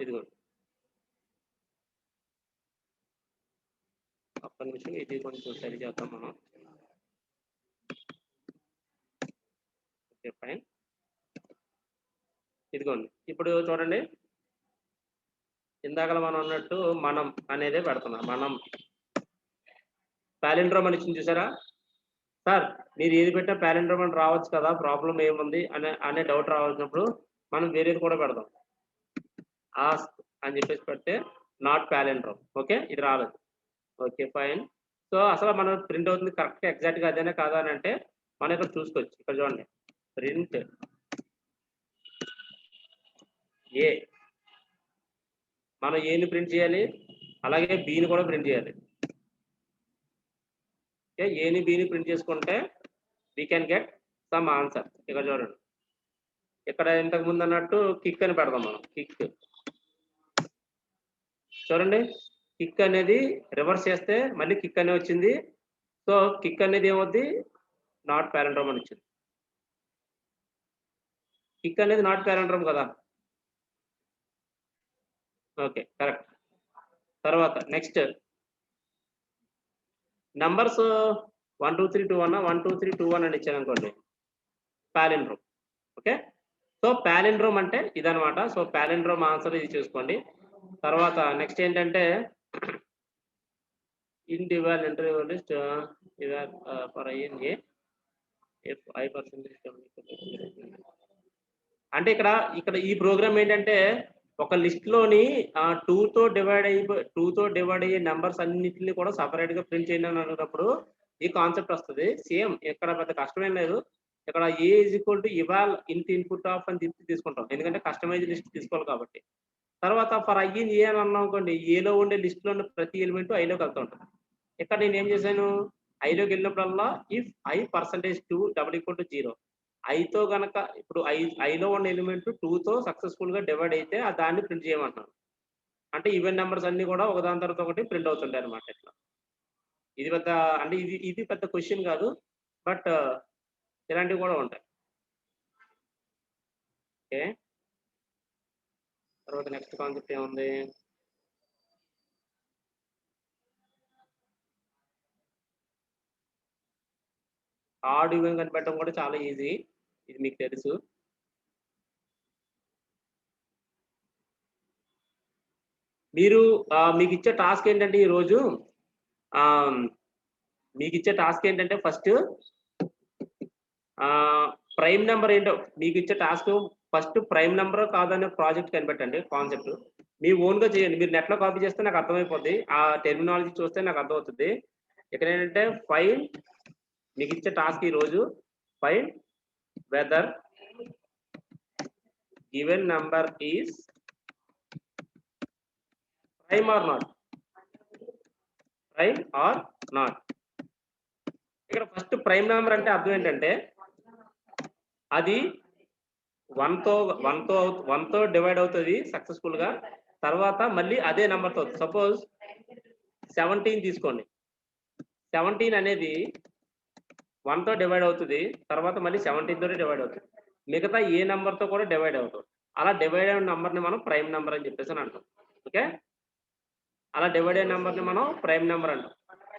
ఇదిగోండి ఒక్క నిమిషం, ఇది కొంచెం సరి చేద్దాం మనం. Okay fine. ఇదిగోండి ఇప్పుడు చూడండి ఇందాక మనం అన్నట్టు మనం అనేదే పెడుతున్నాం. మనం పాలిండ్రోమ్ అని ఇచ్చింది చూసారా? సార్ మీరు ఏది పెట్టినా ప్యాలెండ్రోమ్ అని రావచ్చు కదా, ప్రాబ్లం ఏముంది అనే డౌట్ రావాల్సినప్పుడు మనం వేరేది కూడా పెడదాం. ఆస్క్ అని చెప్పేసి పెడితే నాట్ ప్యాలెండ్రోమ్. ఓకే, ఇది రాలేదు. Okay fine. సో అసలు మనం ప్రింట్ అవుతుంది కరెక్ట్ ఎగ్జాక్ట్గా అదేనా కాదా అని అంటే మనం ఇక్కడ చూసుకోవచ్చు. ఇక్కడ చూడండి, ప్రింట్ ఏ, మనం ఏని ప్రింట్ చేయాలి, అలాగే బీని కూడా ప్రింట్ చేయాలి. ఓకే, ఏని బీని ప్రింట్ చేసుకుంటే we can get some answer. ఇక్కడ చూడండి, ఇక్కడ ఇంతకు ముందు అన్నట్టు కిక్ అని పెడదాం మనం. కిక్ చూడండి, కిక్ అనేది రివర్స్ చేస్తే మళ్ళీ కిక్ అనే వచ్చింది. సో కిక్ అనేది ఏమవుద్ది, నాట్ ప్యాలెండ్రోమ్ అని వచ్చింది. కిక్ అనేది నాట్ ప్యాలెండ్రోమ్ కదా. Okay correct. తర్వాత నెక్స్ట్ నంబర్స్ 1 2 3 2 1 1 2 3 2 1 అని ఇచ్చాను అనుకోండి, ప్యాలెండ్రోమ్. ఓకే, సో ప్యాలెండ్రోమ్ అంటే ఇదనమాట. సో ప్యాలెండ్రోమ్ ఆన్సర్ ఇది చూసుకోండి. తర్వాత నెక్స్ట్ ఏంటంటే individual interview list for INA if I% అంటే ఇక్కడ ఈ ప్రోగ్రామ్ ఏంటంటే ఒక లిస్ట్ లోని 2తో డివైడ్ అయ్యే నెంబర్స్ అన్నిటిని కూడా సపరేట్ గా ప్రింట్ చేయండి అని అన్నప్పుడు ఈ కాన్సెప్ట్ వస్తుంది. సేమ్ ఇక్కడ పెద్ద కష్టమేం లేదు. ఇక్కడ ఏ ఈజ్ ఈక్వల్ టు ఇవాల్ ఇంట్ ఇన్పుట్ ఆఫ్ అని తీసుకుంటాం, ఎందుకంటే కస్టమైజ్ లిస్ట్ తీసుకోవాలి కాబట్టి. తర్వాత ఫర్ ఐన్ ఏ అని అన్నాం అనుకోండి, ఏలో ఉండే లిస్ట్ లో ఉన్న ప్రతి ఎలిమెంట్ ఐలోకి వెళ్తూ ఉంటుంది. ఇక్కడ నేను ఏం చేశాను, ఐలోకి వెళ్ళినప్పుడల్లా ఇఫ్ I%2 = 0, ఐతో గనక ఇప్పుడు ఐలో ఉన్న ఎలిమెంట్ 2తో సక్సెస్ఫుల్ గా డివైడ్ అయితే దాన్ని ప్రింట్ చేయమంటున్నాను. అంటే ఈవెన్ నెంబర్స్ అన్ని కూడా ఒకదాని తర్వాత ఒకటి ప్రింట్ అవుతుంటాయి అనమాట. ఇట్లా ఇది పెద్ద అంటే ఇది పెద్ద క్వశ్చన్ కాదు, బట్ ఇలాంటివి కూడా ఉంటాయి. ఓకే, తర్వాత నెక్స్ట్ కాన్సెప్ట్ ఏముంది, ఆడ్ ఈవెన్ కనిపెట్టడం కూడా చాలా ఈజీ, ఇది మీకు తెలుసు. మీకు ఇచ్చే టాస్క్ ఏంటంటే ఈరోజు మీకు ఇచ్చే టాస్క్ ఏంటంటే ఫస్ట్ ప్రైమ్ నెంబర్ ఏంటో మీకు ఇచ్చే టాస్క్, ఫస్ట్ ప్రైమ్ నెంబర్ కాదనే ప్రాజెక్ట్ కనిపెట్టండి. కాన్సెప్ట్ మీ ఓన్ గా చేయండి. మీరు నెట్ లో కాపీ చేస్తే నాకు అర్థమైపోద్ది, ఆ టెర్మినాలజీ చూస్తే నాకు అర్థమవుతుంది. ఇక్కడ ఏంటంటే ఫైండ్, మీకు ఇచ్చే టాస్క్ ఈ రోజు find whether given number is prime or not. Prime or not. ఇక్కడ ఫస్ట్ ప్రైమ్ నెంబర్ అంటే అర్థం ఏంటంటే అది 1తో డివైడ్ అవుతుంది సక్సెస్ఫుల్ గా, తర్వాత మళ్ళీ అదే నెంబర్తో. సపోజ్ 17 తీసుకోండి, 17 అనేది 1తో డివైడ్ అవుతుంది, తర్వాత మళ్ళీ 17 తోనే డివైడ్ అవుతుంది, మిగతా ఏ నెంబర్తో కూడా డివైడ్ అవుతుంది. అలా డివైడ్ అయిన నెంబర్ని మనం ప్రైమ్ నెంబర్ అని చెప్పేసి అంటాం. ఓకే, అలా డివైడ్ అయిన నెంబర్ని మనం ప్రైమ్ నెంబర్ అంటాం.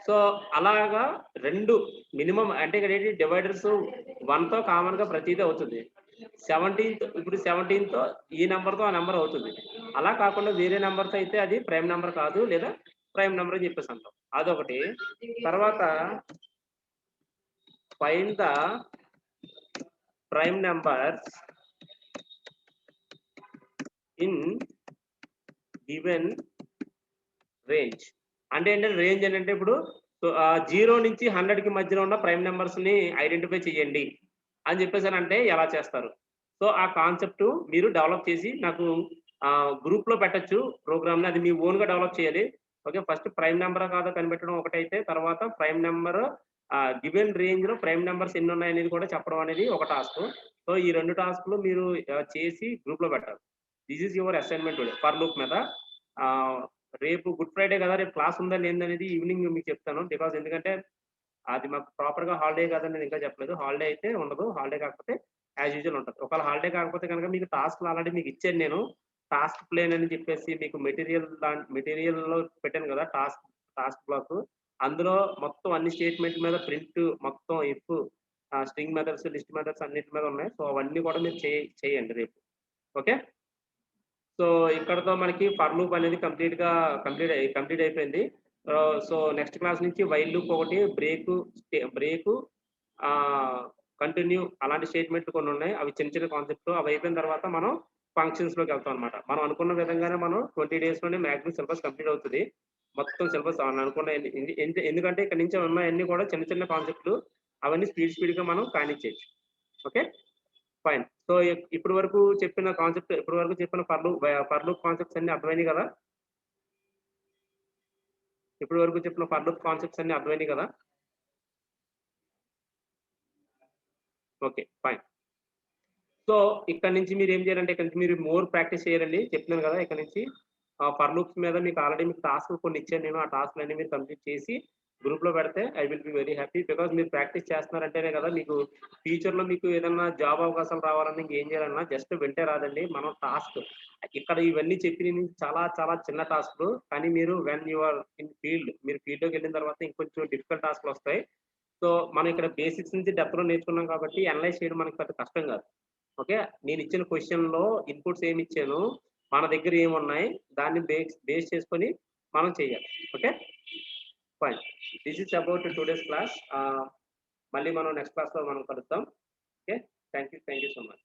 సో అలాగా రెండు మినిమం అంటే ఇక్కడ ఏంటి, డివైడర్స్ 1తో కామన్ గా ప్రతిదీ అవుతుంది. 17తో ఈ నెంబర్తో ఆ నెంబర్ అవుతుంది. అలా కాకుండా వేరే నెంబర్తో అయితే అది ప్రైమ్ నెంబర్ కాదు, లేదా ప్రైమ్ నెంబర్ అని చెప్పేసి అంటాం. అదొకటి. తర్వాత find the prime numbers in given range. అంటే ఏంటంటే రేంజ్ ఏంటంటే ఇప్పుడు 0 నుంచి 100కి మధ్యలో ఉన్న ప్రైమ్ నెంబర్స్ ని ఐడెంటిఫై చేయండి అని చెప్పేసి అంటే ఎలా చేస్తారు. సో ఆ కాన్సెప్ట్ మీరు డెవలప్ చేసి నాకు గ్రూప్ లో పెట్టచ్చు ప్రోగ్రామ్ ని, అది మీ ఓన్ గా డెవలప్ చేయాలి. ఓకే, ఫస్ట్ ప్రైమ్ నెంబర్ కాదో కనిపెట్టడం ఒకటైతే, తర్వాత ప్రైమ్ నెంబర్ గివెన్ రేంజ్ లో ప్రైమ్ నెంబర్స్ ఎన్ని ఉన్నాయి అనేది కూడా చెప్పడం అనేది ఒక టాస్క్. సో ఈ 2 టాస్క్లు మీరు చేసి గ్రూప్ లో పెట్టాలి. This is your assignment today for loop మీద. రేపు గుడ్ ఫ్రైడే కదా, రేపు క్లాస్ ఉందా లేదనేది ఈవినింగ్ మీకు చెప్తాను. బికాస్ ఎందుకంటే అది మాకు ప్రాపర్ గా హాలిడే కాదని నేను ఇంకా చెప్పలేదు. హాలిడే అయితే ఉండదు, హాలిడే కాకపోతే యాజ్ యూజువల్ ఉంటుంది. ఒకవేళ హాలిడే కాకపోతే కనుక మీకు టాస్క్ ఆల్రెడీ మీకు ఇచ్చాను నేను, టాస్క్ ప్లేన్ అని చెప్పేసి మీకు మెటీరియల్ లో పెట్టాను కదా, టాస్క్ బ్లాక్. అందులో మొత్తం అన్ని స్టేట్మెంట్ మీద ప్రింట్, మొత్తం if, string methods, list methods అన్నిటి మీద ఉన్నాయి. సో అవన్నీ కూడా మీరు చేయండి రేపు. ఓకే, సో ఇక్కడతో మనకి ఫర్ లూప్ అనేది కంప్లీట్ అయిపోయింది. సో నెక్స్ట్ క్లాస్ నుంచి వైల్ లూప్ ఒకటి, బ్రేక్ కంటిన్యూ అలాంటి స్టేట్మెంట్లు కొన్ని ఉన్నాయి. అవి చిన్న చిన్న కాన్సెప్ట్. అవి అయిపోయిన తర్వాత మనం ఫంక్షన్స్‌లోకి వెళ్తాం అనమాట. మనం అనుకున్న విధంగానే మనం 20 డేస్‌లోనే మాక్సిమం సిలబస్ కంప్లీట్ అవుతది. మొత్తం సిలబస్ అనుకున్నయన్ని ఎందుకంటే ఇక్కడ నుంచి ఉన్నయన్నీ కూడా చిన్న చిన్న కాన్సెప్ట్‌లు. అవన్నీ స్పీడ్‌గా మనం కానిచ్చేయొచ్చు. ఓకే. ఫైన్. సో, ఇప్పటి వరకు చెప్పిన కాన్సెప్ట్ ఇప్పటి వరకు చెప్పిన ఫర్ లూప్ కాన్సెప్ట్స్ అన్నీ అర్థమైనయి గదా! ఇప్పటి వరకు చెప్పిన ఫర్ లూప్ కాన్సెప్ట్స్ అన్నీ అర్థమైనయి గదా! ఓకే. ఫైన్. సో, ఇక్కడి నుంచి మీరేం చేయాలంటే, ఇక్కడ నుంచి మీరు మోర్ ప్రాక్టీస్ చేయాలండి. చెప్తున్నాను గదా! ఇక్కడి నుంచి ఫర్ లూప్స్ మీద మీకు టాస్క్‌లు కొన్ని ఇచ్చాను నేను. ఆ టాస్క్‌లన్నీ మీరు కంప్లీట్ చేసి గ్రూప్‌లో పెడితే I will be very happy. Because మీరు ప్రాక్టీస్ చేస్తున్నారంటేనే కదా మీకు ఫ్యూచర్‌లో మీకు ఏదన్నా జాబ్ అవకాశాలు రావాలన్నా ఇంకేం చేయాలన్నా జస్ట్ వింటే రాదండి. మనం టాస్క్ ఇక్కడ ఇవన్నీ చెప్పినవి చాలా చాలా చిన్న టాస్క్‌లు. కానీ మీరు when you are in field మీరు ఫీల్డ్‌లోకెళ్ళిన తర్వాత ఇంకొంచెం డిఫికల్ట్ టాస్క్‌లొస్తాయి. సో, మనం ఇక్కడ బేసిక్స్ నుంచి డెప్త్‌లో నేర్చుకున్నాం కాబట్టి అనలైజ్ చేయడం మనకు పెద్ద కష్టం కాదు. ఓకే. నేనిచ్చిన క్వెషన్‌లో ఇన్‌పుట్స్ ఏమిచ్చాను, మన దగ్గర ఏమున్నాయి, దాన్ని బేస్ చేసుకొని మనం చేయాలి. Okay. Fine. This is about today's class. మళ్ళీ మనం నెక్స్ట్ క్లాస్‌లో మనం కలుద్దాం. Okay. Thank you so much.